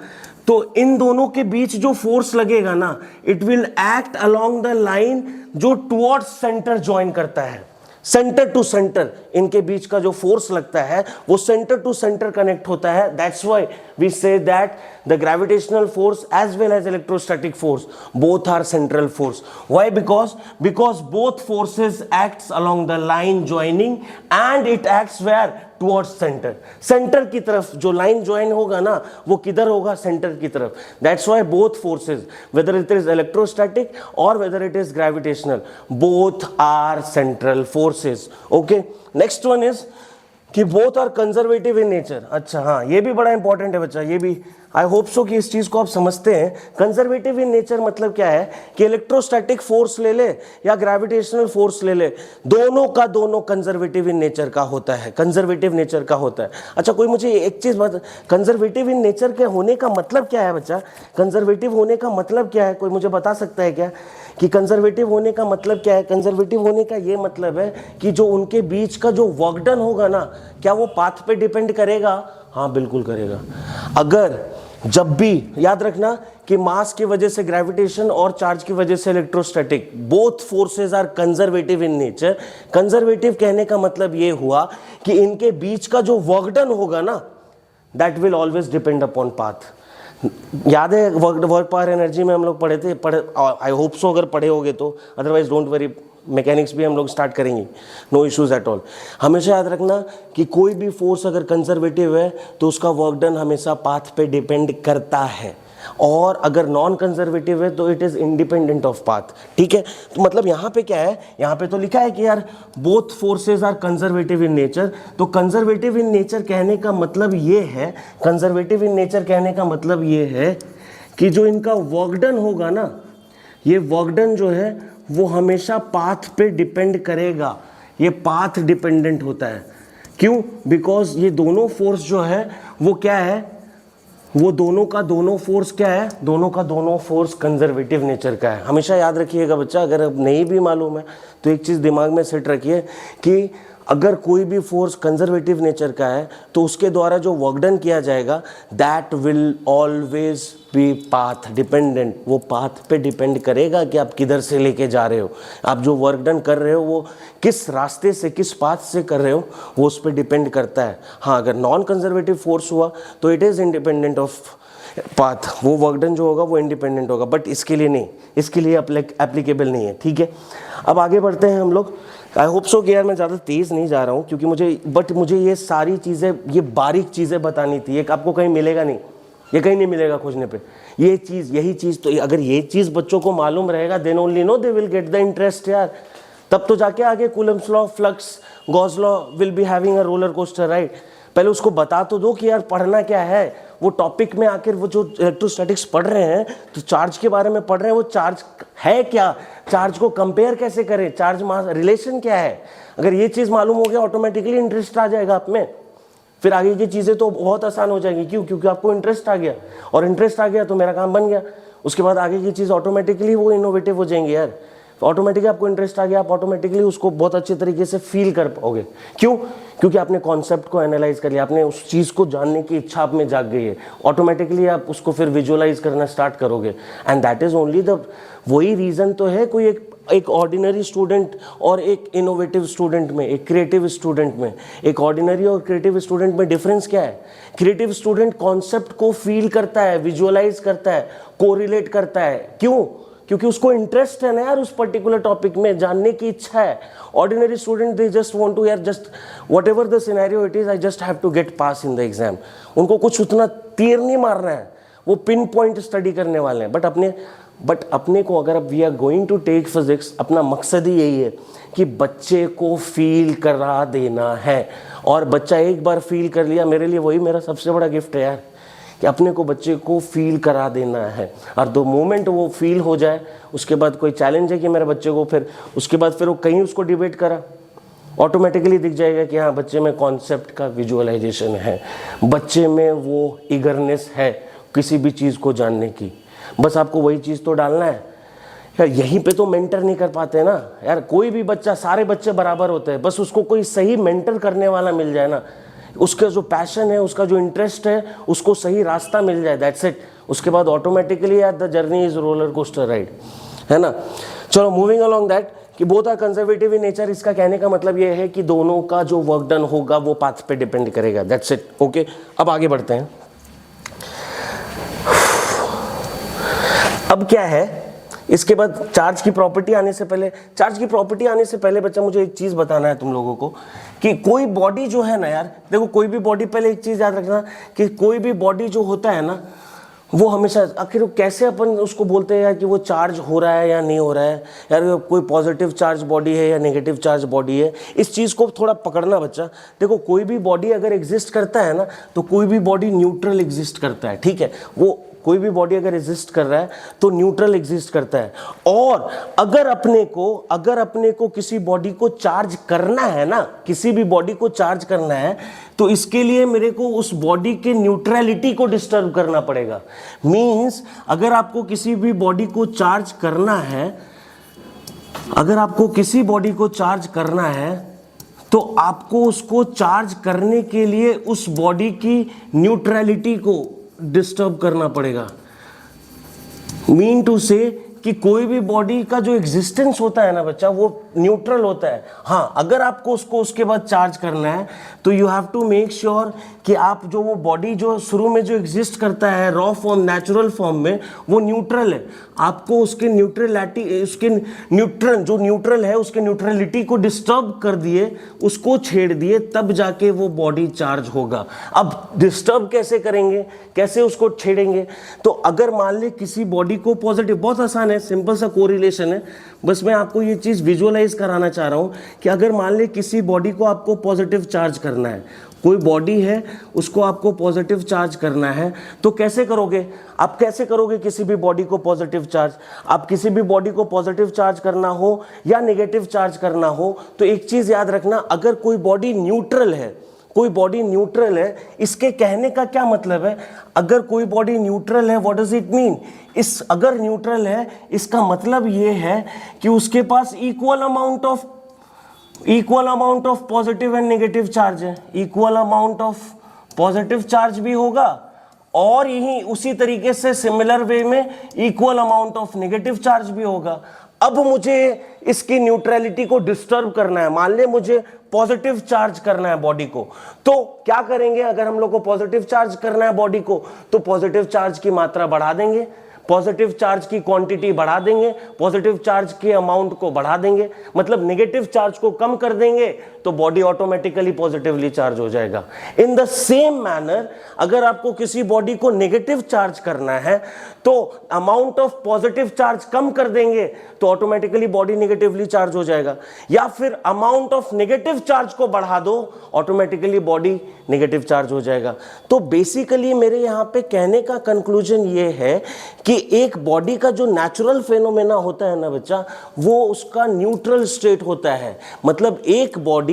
तो इन दोनों के बीच जो फोर्स लगेगा ना, it will act along the line जो टुवर्ड्स सेंटर ज्वाइन करता है। सेंटर टू सेंटर इनके बीच का जो फोर्स लगता है वो सेंटर टू सेंटर कनेक्ट होता है। That's why we say that the gravitational force as well as electrostatic force both are central force. Why? Because both forces acts along the line joining and it acts where towards centre. Centre की तरफ जो line join होगा ना वो किधर होगा, centre की तरफ। That's why both forces, whether it is electrostatic और whether it is gravitational, both are central forces. Okay, next one is कि both are conservative in nature. अच्छा हाँ, ये भी बड़ा इंपॉर्टेंट है बच्चा, ये भी आई होप सो कि इस चीज को आप समझते हैं। कंजर्वेटिव इन नेचर मतलब क्या है कि इलेक्ट्रोस्टैटिक फोर्स ले ले या ग्रेविटेशनल फोर्स ले ले, दोनों का दोनों कंजर्वेटिव इन नेचर का होता है, कंजर्वेटिव नेचर का होता है। अच्छा कोई मुझे एक चीज बता, कंजर्वेटिव इन नेचर के होने का मतलब क्या है बच्चा? कंजर्वेटिव होने का मतलब क्या है, कोई मुझे बता सकता है क्या कि कंजर्वेटिव होने का मतलब क्या है? कंजर्वेटिव होने का ये मतलब है कि जो उनके बीच का जो वर्क डन होगा ना, क्या वो पाथ पे डिपेंड करेगा? हाँ बिल्कुल करेगा। अगर जब भी याद रखना कि मास की वजह से ग्रेविटेशन और चार्ज की वजह से electrostatic, both forces are conservative in nature. Conservative कहने का मतलब ये हुआ कि इनके बीच का जो वर्क डन होगा ना, that will always depend upon path. याद है वर्क पावर एनर्जी में हम लोग पढ़े थे, आई होप सो अगर पढ़े होगे तो, अदरवाइज डोंट वरी, मैकेनिक्स भी हम लोग स्टार्ट करेंगे, नो इश्यूज एट ऑल। हमेशा याद रखना कि कोई भी फोर्स अगर कंजर्वेटिव है तो उसका वर्क डन हमेशा पाथ पे डिपेंड करता है, और अगर नॉन कंजर्वेटिव है तो it is independent of path. ठीक है, तो मतलब यहाँ पे क्या है, यहाँ पे तो लिखा है कि यार both forces are conservative in nature. तो कंजर्वेटिव इन नेचर कहने का मतलब ये है, कंजर्वेटिव इन नेचर कहने का मतलब ये है कि जो इनका वर्क डन होगा ना, ये वर्क डन जो है वो हमेशा पाथ पे डिपेंड करेगा। ये पाथ डिपेंडेंट होता है। क्यों? बिकॉज ये दोनों फोर्स जो है वो क्या है, वो दोनों का दोनों फोर्स क्या है, दोनों का दोनों फोर्स कंजर्वेटिव नेचर का है। हमेशा याद रखिएगा बच्चा, अगर अब नहीं भी मालूम है तो एक चीज़ दिमाग में सेट रखिए कि अगर कोई भी फोर्स कंजर्वेटिव नेचर का है तो उसके द्वारा जो वर्क डन किया जाएगा that will always be path dependent. वो पाथ पे डिपेंड करेगा कि आप किधर से लेके जा रहे हो, आप जो वर्क डन कर रहे हो वो किस रास्ते से, किस पाथ से कर रहे हो, वो उस पर डिपेंड करता है। हाँ, अगर नॉन कंजर्वेटिव फोर्स हुआ तो it is independent of path, वो वर्क डन जो होगा वो इंडिपेंडेंट होगा, बट इसके लिए नहीं, इसके लिए एप्लीकेबल नहीं है। ठीक है, अब आगे बढ़ते हैं हम लोग। आई होप सो कि यार मैं ज़्यादा तेज़ नहीं जा रहा हूँ, क्योंकि मुझे ये सारी चीज़ें, ये बारीक चीज़ें बतानी थी। एक आपको कहीं मिलेगा नहीं, ये कहीं नहीं मिलेगा खोजने पे। ये चीज़, यही चीज़, तो अगर ये चीज़ बच्चों को मालूम रहेगा then only know they will get the interest यार। तब तो जाके आगे Coulomb's law, flux, Gauss law will be having a roller coaster ride. पहले उसको बता तो दो कि यार पढ़ना क्या है। वो टॉपिक में आकर वो जो इलेक्ट्रोस्टैटिक्स पढ़ रहे हैं तो चार्ज के बारे में पढ़ रहे हैं, वो चार्ज है क्या, चार्ज को कंपेयर कैसे करें, चार्ज मास रिलेशन क्या है। अगर ये चीज़ मालूम हो गया ऑटोमेटिकली इंटरेस्ट आ जाएगा आप में, फिर आगे की चीज़ें तो बहुत आसान हो जाएंगी। क्यों? क्योंकि आपको इंटरेस्ट आ गया, और इंटरेस्ट आ गया तो मेरा काम बन गया। उसके बाद आगे की चीज़ ऑटोमेटिकली वो इनोवेटिव हो जाएंगी यार। ऑटोमेटिकली आपको इंटरेस्ट आ गया, आप ऑटोमेटिकली उसको बहुत अच्छे तरीके से फील कर पाओगे। क्यों? क्योंकि आपने कॉन्सेप्ट को एनालाइज कर लिया, आपने उस चीज़ को जानने की इच्छा आप में जाग गई है। ऑटोमेटिकली आप उसको फिर विजुअलाइज करना स्टार्ट करोगे, and that is only the, वही रीज़न तो है कोई एक ऑर्डिनरी स्टूडेंट और एक इनोवेटिव स्टूडेंट में, एक क्रिएटिव स्टूडेंट में। एक ऑर्डिनरी और क्रिएटिव स्टूडेंट में डिफरेंस क्या है? क्रिएटिव स्टूडेंट कॉन्सेप्ट को फील करता है, विजुअलाइज करता है, कोरिलेट करता है। क्यों? क्योंकि उसको इंटरेस्ट है ना यार, उस पर्टिकुलर टॉपिक में जानने की इच्छा है। Ordinary student they just want to यार, just whatever the scenario it is, I just have to get pass in the exam. उनको कुछ उतना तीर नहीं मारना है, वो पिन पॉइंट स्टडी करने वाले हैं। बट अपने को अगर अब we are going to take physics, अपना मकसद ही यही है कि बच्चे को फील करा देना है। और बच्चा एक बार फील कर लिया, मेरे लिए वही मेरा सबसे बड़ा गिफ्ट है यार, कि अपने को बच्चे को फील करा देना है। और दो मोमेंट वो फील हो जाए, उसके बाद कोई चैलेंज है कि मेरे बच्चे को फिर उसके बाद फिर वो कहीं उसको डिबेट करा, ऑटोमेटिकली दिख जाएगा कि हाँ बच्चे में कॉन्सेप्ट का विजुअलाइजेशन है, बच्चे में वो ईगरनेस है किसी भी चीज़ को जानने की। बस आपको वही चीज़ तो डालना है यार। यहीं पे तो मेंटर नहीं कर पाते ना यार। कोई भी बच्चा, सारे बच्चे बराबर होते हैं, बस उसको कोई सही मेंटर करने वाला मिल जाए ना, उसका जो पैशन है, उसका जो इंटरेस्ट है, उसको सही रास्ता मिल जाए, दैट्स इट। उसके बाद ऑटोमेटिकली यार the journey is roller coaster ride, है ना। चलो मूविंग अलोंग दैट, कि both are conservative in nature, इसका कहने का मतलब ये है कि दोनों का जो वर्क डन होगा वो पाथ पे डिपेंड करेगा, दैट्स इट। ओके, अब आगे बढ़ते हैं। अब क्या है इसके बाद, चार्ज की प्रॉपर्टी आने से पहले बच्चा मुझे एक चीज बताना है तुम लोगों को, कि कोई बॉडी जो है ना यार, देखो कोई भी बॉडी, पहले एक चीज याद रखना कि कोई भी बॉडी जो होता है ना, वो हमेशा, आखिर कैसे अपन उसको बोलते हैं यार कि वो चार्ज हो रहा है या नहीं हो रहा है यार, कोई पॉजिटिव चार्ज बॉडी है या नेगेटिव चार्ज बॉडी है, इस चीज़ को थोड़ा पकड़ना बच्चा। देखो कोई भी बॉडी अगर एग्जिस्ट करता है ना, तो कोई भी बॉडी न्यूट्रल एग्जिस्ट करता है, ठीक है। वो कोई भी बॉडी अगर एग्जिस्ट कर रहा है तो न्यूट्रल एग्जिस्ट करता है। और अगर अपने को किसी बॉडी को चार्ज करना है ना, किसी भी बॉडी को चार्ज करना है, तो इसके लिए मेरे को उस बॉडी के न्यूट्रलिटी को डिस्टर्ब करना पड़ेगा। मींस अगर आपको किसी भी बॉडी को चार्ज करना है, तो आपको उसको चार्ज करने के लिए उस बॉडी की न्यूट्रलिटी को डिस्टर्ब करना पड़ेगा। मीन टू से कि कोई भी बॉडी का जो एग्जिस्टेंस होता है ना बच्चा, वो न्यूट्रल होता है। हाँ, अगर आपको उसको उसके बाद चार्ज करना है तो you have to make sure कि आप जो वो बॉडी जो शुरू में जो एग्जिस्ट करता है रॉ फॉर्म, नेचुरल फॉर्म में, वो न्यूट्रल है। आपको उसके न्यूट्रलिटी, उसके न्यूट्रल जो न्यूट्रल है उसके न्यूट्रलिटी को डिस्टर्ब कर दिए, उसको छेड़ दिए, तब जाके वो बॉडी चार्ज होगा। अब डिस्टर्ब कैसे करेंगे, कैसे उसको छेड़ेंगे? तो अगर मान ले किसी बॉडी को पॉजिटिव, बहुत आसान है, सिंपल सा कोरिलेशन है, बस मैं आपको ये चीज़ विजुअलाइज कराना चाह रहा हूँ कि अगर मान ले किसी बॉडी को आपको पॉजिटिव चार्ज करना है, कोई बॉडी है उसको आपको पॉजिटिव चार्ज करना है, तो कैसे करोगे? आप कैसे करोगे किसी भी बॉडी को पॉजिटिव चार्ज? आप किसी भी बॉडी को पॉजिटिव चार्ज करना हो या नेगेटिव चार्ज करना हो तो एक चीज याद रखना, अगर कोई बॉडी न्यूट्रल है, कोई बॉडी न्यूट्रल है, इसके कहने का क्या मतलब है? अगर कोई बॉडी न्यूट्रल है, व्हाट डज इट मीन? अगर न्यूट्रल है इसका मतलब ये है कि उसके पास equal amount of positive and negative charge है, equal amount of positive charge भी होगा और यही उसी तरीके से सिमिलर वे में equal amount of negative charge भी होगा। अब मुझे इसकी न्यूट्रलिटी को डिस्टर्ब करना है, मान ले मुझे पॉजिटिव चार्ज करना है बॉडी को, तो क्या करेंगे? अगर हम लोग को पॉजिटिव चार्ज करना है बॉडी को तो पॉजिटिव चार्ज की मात्रा बढ़ा देंगे, पॉजिटिव चार्ज की क्वांटिटी बढ़ा देंगे, पॉजिटिव चार्ज के अमाउंट को बढ़ा देंगे, मतलब नेगेटिव चार्ज को कम कर देंगे तो बॉडी ऑटोमेटिकली पॉजिटिवली चार्ज हो जाएगा। इन द सेम मैनर अगर आपको किसी बॉडी को नेगेटिव चार्ज करना है तो अमाउंट ऑफ पॉजिटिव चार्ज कम कर देंगे तो ऑटोमेटिकली बॉडी नेगेटिवली चार्ज हो जाएगा, या फिर अमाउंट ऑफ नेगेटिव चार्ज को बढ़ा दो, ऑटोमेटिकली बॉडी नेगेटिव चार्ज हो जाएगा। तो बेसिकली मेरे यहां पे कहने का कंक्लूजन ये है कि एक बॉडी का जो नेचुरल फेनोमेना होता है ना बच्चा, वो उसका न्यूट्रल स्टेट होता है, मतलब एक बॉडी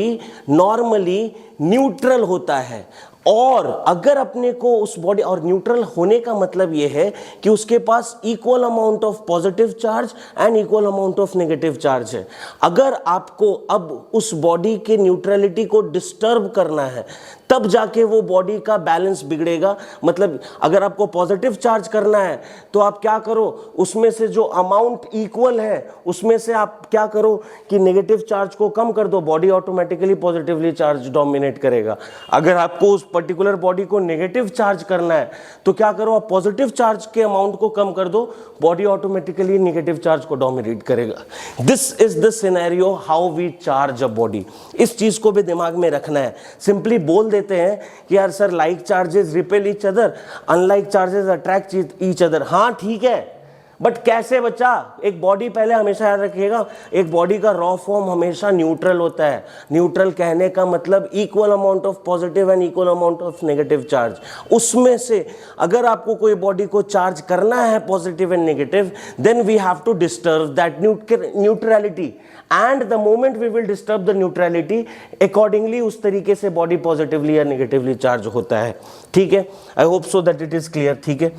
नॉर्मली न्यूट्रल होता है। और अगर अपने को उस बॉडी, और न्यूट्रल होने का मतलब यह है कि उसके पास equal amount of positive charge and equal amount of negative charge है। अगर आपको अब उस बॉडी के न्यूट्रलिटी को डिस्टर्ब करना है तब जाके वो बॉडी का बैलेंस बिगड़ेगा। मतलब अगर आपको पॉजिटिव चार्ज करना है तो आप क्या करो, उसमें से जो अमाउंट इक्वल है उसमें से आप क्या करो कि नेगेटिव चार्ज को कम कर दो, body automatically positively charge dominate करेगा। अगर आपको उस पर्टिकुलर बॉडी को नेगेटिव चार्ज करना है तो क्या करो, आप पॉजिटिव चार्ज के अमाउंट को कम कर दो, बॉडी ऑटोमेटिकली नेगेटिव चार्ज को डोमिनेट करेगा। This is the scenario how we charge a body. इस चीज को भी दिमाग में रखना है। सिंपली बोल देते हैं कि यार sir like charges repel each other, unlike charges attract each other. हाँ ठीक है, बट कैसे बच्चा? एक बॉडी, पहले हमेशा याद रखिएगा, एक बॉडी का रॉ फॉर्म हमेशा न्यूट्रल होता है। न्यूट्रल कहने का मतलब equal amount of positive and equal amount of negative charge. उसमें से अगर आपको कोई बॉडी को चार्ज करना है positive and negative, then we have to disturb that neutrality, and the moment we will disturb the neutrality, accordingly उस तरीके से बॉडी पॉजिटिवली या नेगेटिवली चार्ज होता है। ठीक है, I hope so that it is clear. ठीक है,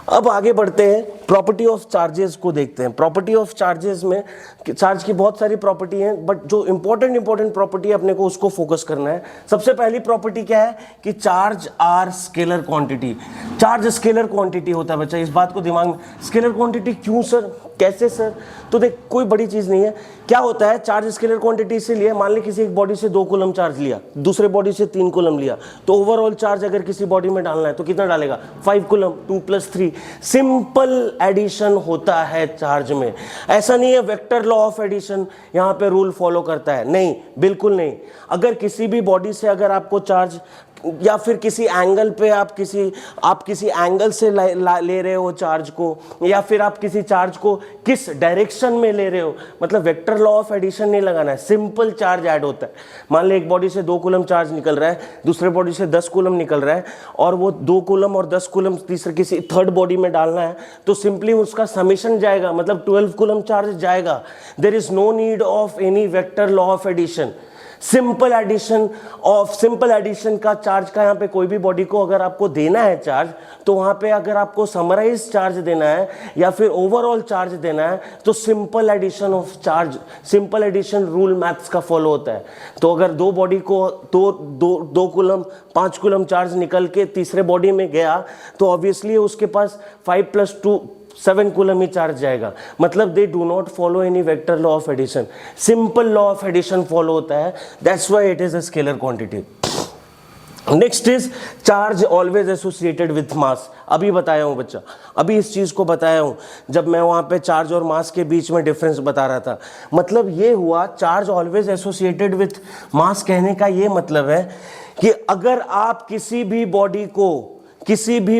अब आगे बढ़ते हैं, प्रॉपर्टी ऑफ चार्जेस को देखते हैं। प्रॉपर्टी ऑफ चार्जेस में चार्ज की बहुत सारी प्रॉपर्टी हैं, बट जो इंपॉर्टेंट प्रॉपर्टी अपने को उसको फोकस करना है। सबसे पहली प्रॉपर्टी क्या है कि charge are scalar quantity. Charge scalar quantity होता है बच्चा, इस बात को दिमाग में। स्केलर क्वांटिटी क्यों सर, कैसे सर? तो देख, कोई बड़ी चीज नहीं है। क्या होता है चार्ज स्केलर क्वांटिटी इसलिए, मान ले किसी एक बॉडी से 2 कूलम चार्ज लिया, दूसरे बॉडी से 3 कूलम लिया, तो ओवरऑल चार्ज अगर किसी बॉडी में डालना है तो कितना डालेगा? 5 कूलम, 2 + 3। सिंपल एडिशन होता है चार्ज में। ऐसा नहीं है वेक्टर लॉ ऑफ एडिशन यहां पे रूल फॉलो करता है, नहीं, बिल्कुल नहीं। अगर किसी भी बॉडी से अगर आपको चार्ज, या फिर किसी एंगल पे आप किसी एंगल से ले रहे हो चार्ज को, या फिर आप किसी चार्ज को किस डायरेक्शन में ले रहे हो, मतलब वेक्टर लॉ ऑफ एडिशन नहीं लगाना है, सिंपल चार्ज ऐड होता है। मान ले एक बॉडी से 2 कूलम चार्ज निकल रहा है, दूसरे बॉडी से 10 कूलम निकल रहा है, और वो 2 कूलम और 10 कूलम तीसरे किसी थर्ड बॉडी में डालना है, तो सिंपली उसका समेशन जाएगा, मतलब 12 कूलम चार्ज जाएगा। There is no need of any vector law of addition. Simple addition का चार्ज का, यहाँ पे कोई भी बॉडी को अगर आपको देना है चार्ज, तो वहां पे अगर आपको समराइज चार्ज देना है या फिर ओवरऑल चार्ज देना है तो simple addition of charge, simple addition rule maths का फॉलो होता है। तो अगर 2 बॉडी को 2 कूलम 5 कूलम चार्ज निकल के तीसरे बॉडी में गया तो ऑब्वियसली उसके पास 5 + 2 7 कूलम ही चार्ज जाएगा। मतलब they do not follow any vector law of addition, simple law of addition follow होता है, that's why it is a scalar quantity. Next is charge always associated with mass. अभी बताया हूं बच्चा, अभी इस चीज को बताया हूं जब मैं वहां पे चार्ज और मास के बीच में डिफरेंस बता रहा था। मतलब ये हुआ चार्ज ऑलवेज एसोसिएटेड विथ मास, कहने का ये मतलब है कि अगर आप किसी भी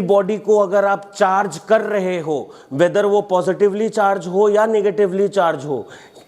बॉडी को अगर आप चार्ज कर रहे हो, वेदर वो पॉजिटिवली चार्ज हो या नेगेटिवली चार्ज हो,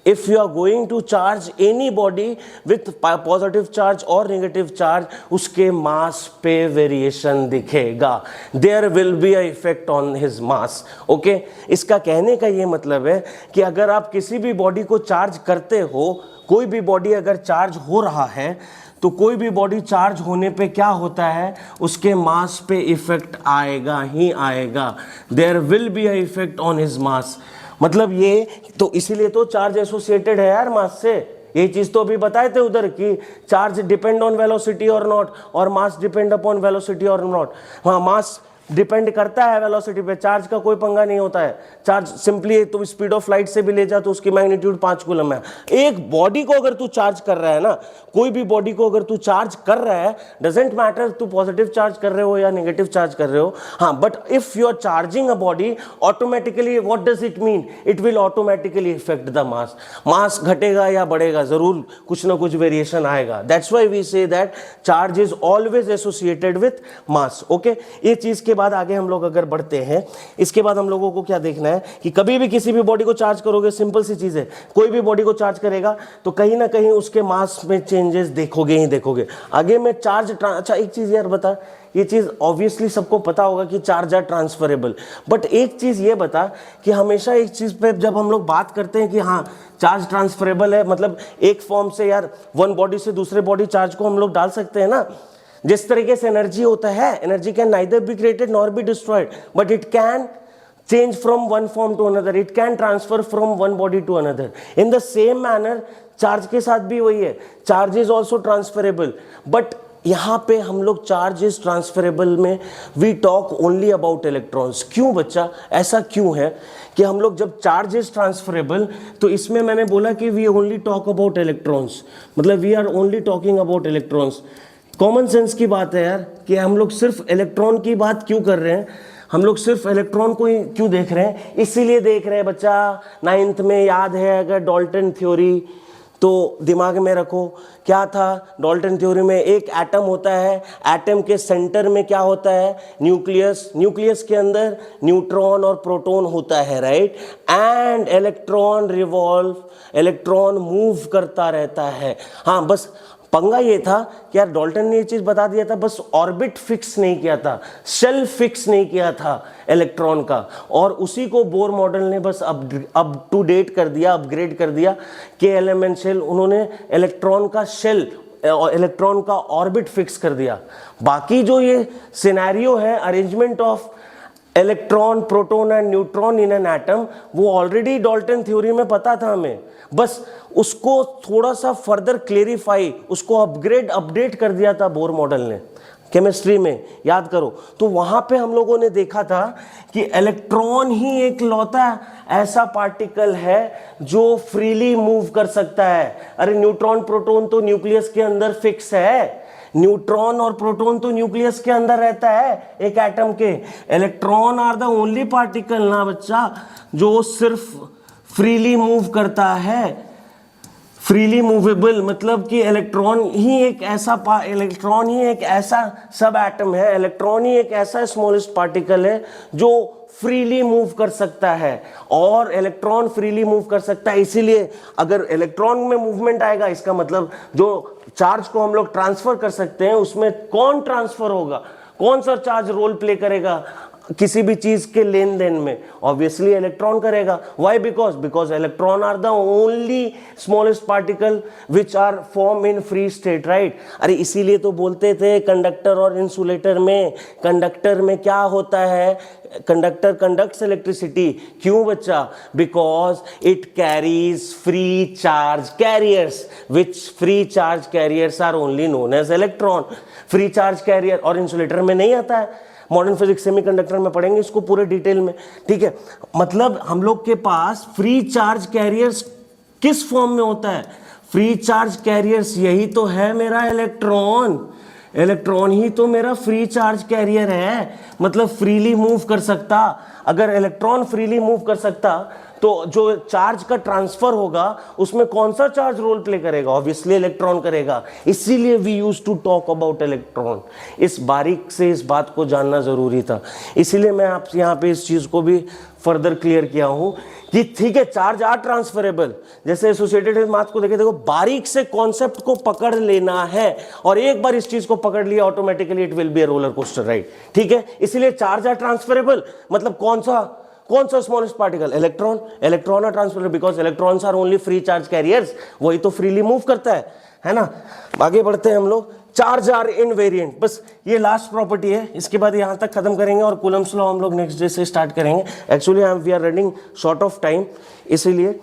if you are going to charge any body with positive charge or negative charge, उसके mass पे variation दिखेगा, there will be a effect on his mass. Okay, इसका कहने का ये मतलब है कि अगर आप किसी भी बॉडी को चार्ज करते हो, कोई भी बॉडी अगर चार्ज हो रहा है तो कोई भी बॉडी चार्ज होने पे क्या होता है, उसके मास पे इफेक्ट आएगा ही आएगा. There will be a effect on his mass. मतलब ये तो इसीलिए तो चार्ज एसोसिएटेड है यार मास से. ये चीज तो अभी बताए थे उधर कि चार्ज डिपेंड ऑन वेलोसिटी और नॉट, और मास डिपेंड अपॉन वेलोसिटी और नॉट. हाँ, मास डिपेंड करता है वेलोसिटी पे, चार्ज का कोई पंगा नहीं होता है. चार्ज सिंपली तुम स्पीड ऑफ लाइट से भी ले जा तो उसकी मैग्नीट्यूड 5 कूलम है. एक बॉडी को अगर तू चार्ज कर रहा है ना, कोई भी बॉडी को अगर तू चार्ज कर रहा है, डजेंट मैटर तू पॉजिटिव चार्ज कर रहे हो या नेगेटिव चार्ज कर रहे हो. हाँ, but if you are charging a body, automatically what does it mean, it will automatically effect the mass. Mass घटेगा या बढ़ेगा, जरूर कुछ ना कुछ वेरिएशन आएगा. That's why we say that charge is always associated with mass. Okay, ये चीज के बाद आगे हम लोग अगर बढ़ते हैं, इसके बाद हम लोगों को क्या देखना है कि कभी भी किसी भी बॉडी को चार्ज करोगे, सिंपल सी चीज है, कोई भी बॉडी को चार्ज करेगा तो कहीं ना कहीं उसके मास में चेंजेस देखोगे ही देखोगे. आगे में चार्ज अच्छा एक चीज यार बता, ये चीज ऑब्वियसली सबको पता होगा कि चार्ज आर ट्रांसफरेबल, बट एक चीज ये बता कि हमेशा एक चीज पे जब हम लोग बात करते हैं कि हाँ चार्ज ट्रांसफरेबल है, मतलब एक फॉर्म से यार वन बॉडी से दूसरे बॉडी चार्ज को हम लोग डाल सकते हैं ना. जिस तरीके से एनर्जी होता है, energy can neither be created nor be destroyed, but it can change from one form to another, it can transfer from one body to another. In the same manner charge के साथ भी वही है, charge is also transferable. But यहाँ पे हम लोग charge is transferable में we talk only about electrons. क्यों बच्चा, ऐसा क्यों है कि हम लोग जब चार्ज इज ट्रांसफरेबल तो इसमें मैंने बोला कि we only talk about electrons, मतलब we are only talking about electrons. Common sense की बात है यार कि हम लोग सिर्फ इलेक्ट्रॉन की बात क्यों कर रहे हैं, हम लोग सिर्फ इलेक्ट्रॉन को ही क्यों देख रहे हैं, इसीलिए देख रहे हैं बच्चा. 9th में याद है अगर डाल्टन थ्योरी, तो दिमाग में रखो क्या था. डाल्टन थ्योरी में एक एटम होता है, एटम के सेंटर में क्या होता है, न्यूक्लियस, न्यूक्लियस के अंदर न्यूट्रॉन और प्रोटॉन होता है, right. And electron revolve, electron move करता रहता है. हाँ, बस पंगा ये था कि यार डाल्टन ने ये चीज बता दिया था, बस ऑर्बिट फिक्स नहीं किया था, शेल फिक्स नहीं किया था इलेक्ट्रॉन का, और उसी को बोर मॉडल ने बस अप टू डेट कर दिया, अपग्रेड कर दिया. KLM शेल, उन्होंने इलेक्ट्रॉन का शेल, इलेक्ट्रॉन का ऑर्बिट फिक्स कर दिया. बाकी जो ये सिनेरियो है, arrangement of electron, proton and neutron in an atom, वो ऑलरेडी डाल्टन थ्योरी में पता था हमें, बस उसको थोड़ा सा फर्दर क्लेरिफाई, उसको अपडेट कर दिया था बोर मॉडल ने केमिस्ट्री में, याद करो. तो वहां पे हम लोगों ने देखा था कि इलेक्ट्रॉन ही एक लौता ऐसा पार्टिकल है जो फ्रीली मूव कर सकता है. अरे न्यूट्रॉन प्रोटॉन तो न्यूक्लियस के अंदर फिक्स है, न्यूट्रॉन और प्रोटॉन तो न्यूक्लियस के अंदर रहता है एक एटम के. Electron are the only particle ना बच्चा जो सिर्फ फ्रीली मूव करता है. फ्रीली मूवेबल मतलब कि इलेक्ट्रॉन ही एक ऐसा सब एटम है, इलेक्ट्रॉन ही एक ऐसा स्मॉलेस्ट पार्टिकल है जो फ्रीली मूव कर सकता है. और इलेक्ट्रॉन फ्रीली मूव कर सकता है, इसीलिए अगर इलेक्ट्रॉन में मूवमेंट आएगा, इसका मतलब जो चार्ज को हम लोग ट्रांसफर कर सकते हैं उसमें कौन ट्रांसफर होगा, कौन सा चार्ज रोल प्ले करेगा किसी भी चीज के लेन देन में, ऑब्वियसली इलेक्ट्रॉन करेगा. Why, because electron are the only smallest particle which are form in free state, right. अरे इसीलिए तो बोलते थे कंडक्टर और इंसुलेटर में, कंडक्टर में क्या होता है, कंडक्टर कंडक्ट्स इलेक्ट्रिसिटी. क्यों बच्चा, because it carries free charge carriers, which free charge carriers are only known as electron. Free charge carrier और इंसुलेटर में नहीं आता है. मॉडर्न फिजिक्स सेमीकंडक्टर में पढ़ेंगे इसको पूरे डिटेल में, ठीक है. मतलब हम लोग के पास फ्री चार्ज कैरियर्स किस फॉर्म में होता है, फ्री चार्ज कैरियर्स, यही तो है मेरा इलेक्ट्रॉन. इलेक्ट्रॉन ही तो मेरा फ्री चार्ज कैरियर है, मतलब फ्रीली मूव कर सकता. अगर इलेक्ट्रॉन फ्रीली मूव कर सकता तो जो चार्ज का ट्रांसफर होगा उसमें कौन सा चार्ज रोल प्ले करेगा? ऑब्वियसली इलेक्ट्रॉन करेगा। इसीलिए we use to talk about electron. इस बारीक से इस बात को जानना जरूरी था, इसीलिए मैं आपसे यहाँ पे इस चीज को भी फर्दर क्लियर किया हूं कि ठीक है, चार्ज आर ट्रांसफरेबल। जैसे एसोसिएटेड विद मास को देखे, देखो बारीक से कॉन्सेप्ट को पकड़ लेना है, और एक बार इस चीज को पकड़ लिया automatically it will be a roller coaster ride. ठीक है, इसलिए चार्ज आर ट्रांसफरेबल मतलब कौन सा smallest particle? Electron. Electron are transferable because electrons are only free charge carriers, वही तो फ्रीली मूव करता है ना। आगे बढ़ते हैं हम लोग। चार्ज आर इनवेरिएंट, बस ये लास्ट प्रॉपर्टी है, इसके बाद यहां तक खत्म करेंगे और कूलम्स लॉ हम लोग नेक्स्ट डे से स्टार्ट करेंगे। Actually we are running short of time, इसीलिए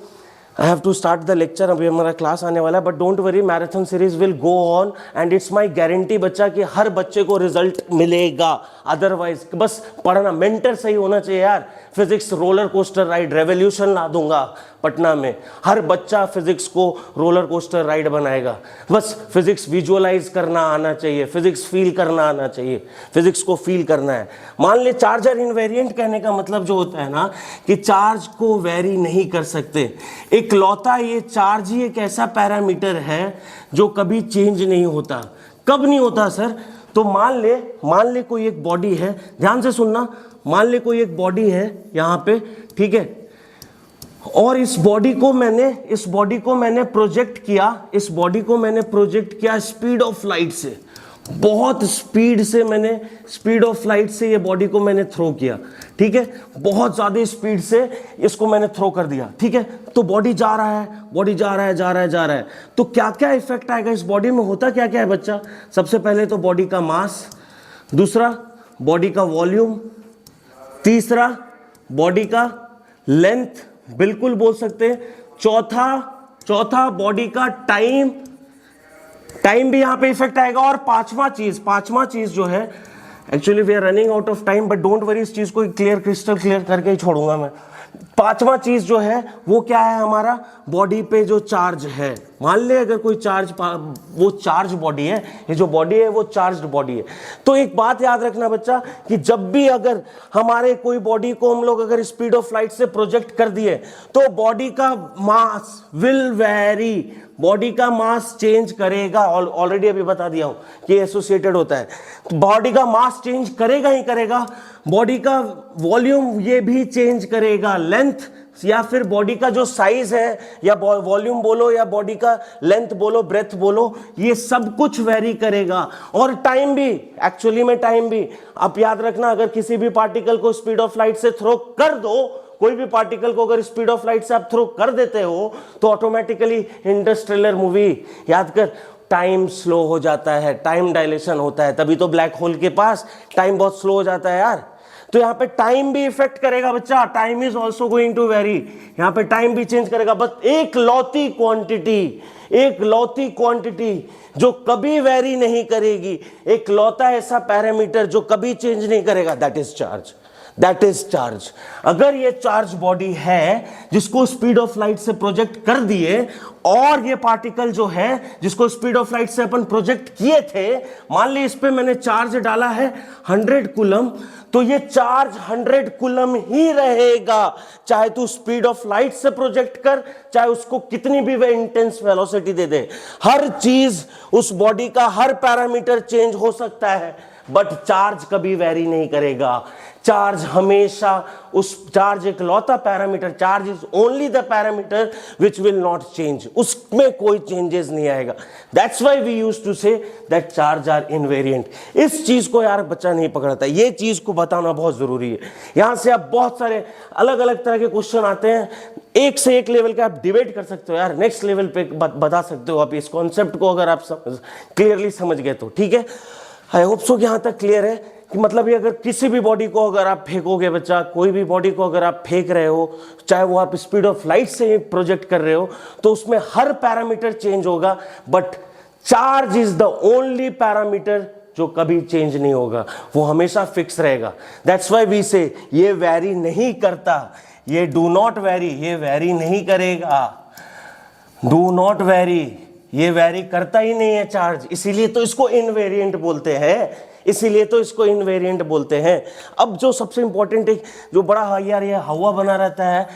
I have to start the lecture. अभी हमारा क्लास आने वाला है, but don't worry, marathon series will go on and it's my guarantee बच्चा कि हर बच्चे को रिजल्ट मिलेगा। अदरवाइज बस पढ़ना, मेंटर सही होना चाहिए यार। Physics roller coaster ride revolution ला दूंगा पटना में, हर बच्चा फिजिक्स को रोलर कोस्टर राइड बनाएगा। बस फिजिक्स विजुअलाइज करना आना चाहिए, फिजिक्स फील करना आना चाहिए, फिजिक्स को फील करना है। मान ले चार्ज आर इनवेरिएंट कहने का मतलब जो होता है ना कि चार्ज को वेरी नहीं कर सकते। इकलौता ये चार्ज ही एक ऐसा पैरामीटर है जो कभी चेंज नहीं होता। कब नहीं होता सर? तो मान ले कोई एक बॉडी है, ध्यान से सुनना, मान ले कोई एक बॉडी है यहाँ पे, ठीक है, और इस बॉडी को मैंने प्रोजेक्ट किया स्पीड ऑफ लाइट से, बहुत स्पीड ऑफ लाइट से ये बॉडी को मैंने थ्रो किया। ठीक है, बहुत ज्यादा स्पीड से इसको मैंने थ्रो कर दिया। ठीक है, तो बॉडी जा रहा है। तो क्या क्या इफेक्ट आएगा इस बॉडी में? होता क्या क्या है बच्चा? सबसे पहले तो बॉडी का मास, दूसरा बॉडी का वॉल्यूम, तीसरा बॉडी का लेंथ, बिल्कुल बोल सकते हैं, चौथा बॉडी का टाइम भी यहां पे इफेक्ट आएगा, और पांचवा चीज जो है, actually we are running out of time but don't worry, इस चीज को क्रिस्टल क्लियर करके ही छोड़ूंगा मैं। पांचवा चीज जो है वो क्या है? हमारा बॉडी पे जो चार्ज है। मान ले अगर कोई वो चार्ज बॉडी है, ये जो बॉडी है वो चार्ज्ड बॉडी है। तो एक बात याद रखना बच्चा कि जब भी अगर हमारे कोई बॉडी को हम लोग अगर स्पीड ऑफ लाइट से प्रोजेक्ट कर दिए तो बॉडी का मास विल वेरी, बॉडी का मास चेंज करेगा। ऑलरेडी अभी बता दिया हूं कि एसोसिएटेड होता है, तो बॉडी का मास चेंज करेगा ही करेगा, बॉडी का वॉल्यूम ये भी चेंज करेगा, लेंथ या फिर बॉडी का जो साइज है, या वॉल्यूम बोलो या बॉडी का लेंथ बोलो, ब्रेथ बोलो, ये सब कुछ वेरी करेगा। और टाइम भी, एक्चुअली में टाइम भी। आप याद रखना, अगर किसी भी पार्टिकल को स्पीड ऑफ लाइट से थ्रो कर दो, कोई भी पार्टिकल को अगर स्पीड ऑफ लाइट से आप थ्रो कर देते हो तो ऑटोमेटिकली, इंटरस्टेलर मूवी याद कर, टाइम स्लो हो जाता है, टाइम डायलेशन होता है, तभी तो ब्लैक होल के पास टाइम बहुत स्लो हो जाता है यार। तो यहाँ पे टाइम भी इफेक्ट करेगा बच्चा, time is also going to vary, यहाँ पे टाइम भी चेंज करेगा। बस एक लौती क्वांटिटी जो कभी वेरी नहीं करेगी, एक लौता ऐसा पैरामीटर जो कभी चेंज नहीं करेगा, दैट इज चार्ज। अगर ये चार्ज बॉडी है जिसको स्पीड ऑफ लाइट से प्रोजेक्ट कर दिए, और ये पार्टिकल जो है जिसको स्पीड ऑफ लाइट से अपन प्रोजेक्ट किए थे, मान ली इस पे मैंने चार्ज डाला है 100 कूलम, तो ये चार्ज 100 कूलम ही रहेगा, चाहे तू स्पीड ऑफ लाइट से प्रोजेक्ट कर, चाहे उसको कितनी भी वे इंटेंस वेलोसिटी दे दे। हर चीज, उस बॉडी का हर पैरामीटर चेंज हो सकता है, बट चार्ज कभी वेरी नहीं करेगा। चार्ज हमेशा चार्ज एक लौता parameter, charge is only the parameter which will not change, उसमें कोई चेंजेस नहीं आएगा। That's why we used to say that charge are invariant. इस चीज को यार बच्चा नहीं पकड़ता, ये चीज को बताना बहुत जरूरी है। यहां से आप बहुत सारे अलग अलग तरह के क्वेश्चन आते हैं, एक से एक लेवल के आप डिबेट कर सकते हो यार, नेक्स्ट लेवल पे बता सकते हो आप इस कॉन्सेप्ट को, अगर आप क्लियरली समझ गए तो। ठीक है, आई होप सो कि यहां तक क्लियर है कि मतलब ये अगर किसी भी बॉडी को अगर आप फेंकोगे बच्चा, कोई भी बॉडी को अगर आप फेंक रहे हो, चाहे वो आप स्पीड ऑफ लाइट से प्रोजेक्ट कर रहे हो, तो उसमें हर पैरामीटर चेंज होगा, but charge is the only parameter जो कभी चेंज नहीं होगा, वो हमेशा फिक्स रहेगा। दैट्स व्हाई वी से ये वेरी नहीं करता, ये डू नॉट वेरी, ये वेरी नहीं करेगा, डू नॉट वेरी, ये वेरी करता ही नहीं है चार्ज, इसीलिए तो इसको इनवेरिएंट बोलते हैं, अब जो सबसे इंपॉर्टेंट है, जो बड़ा यार ये हवा बना रहता है,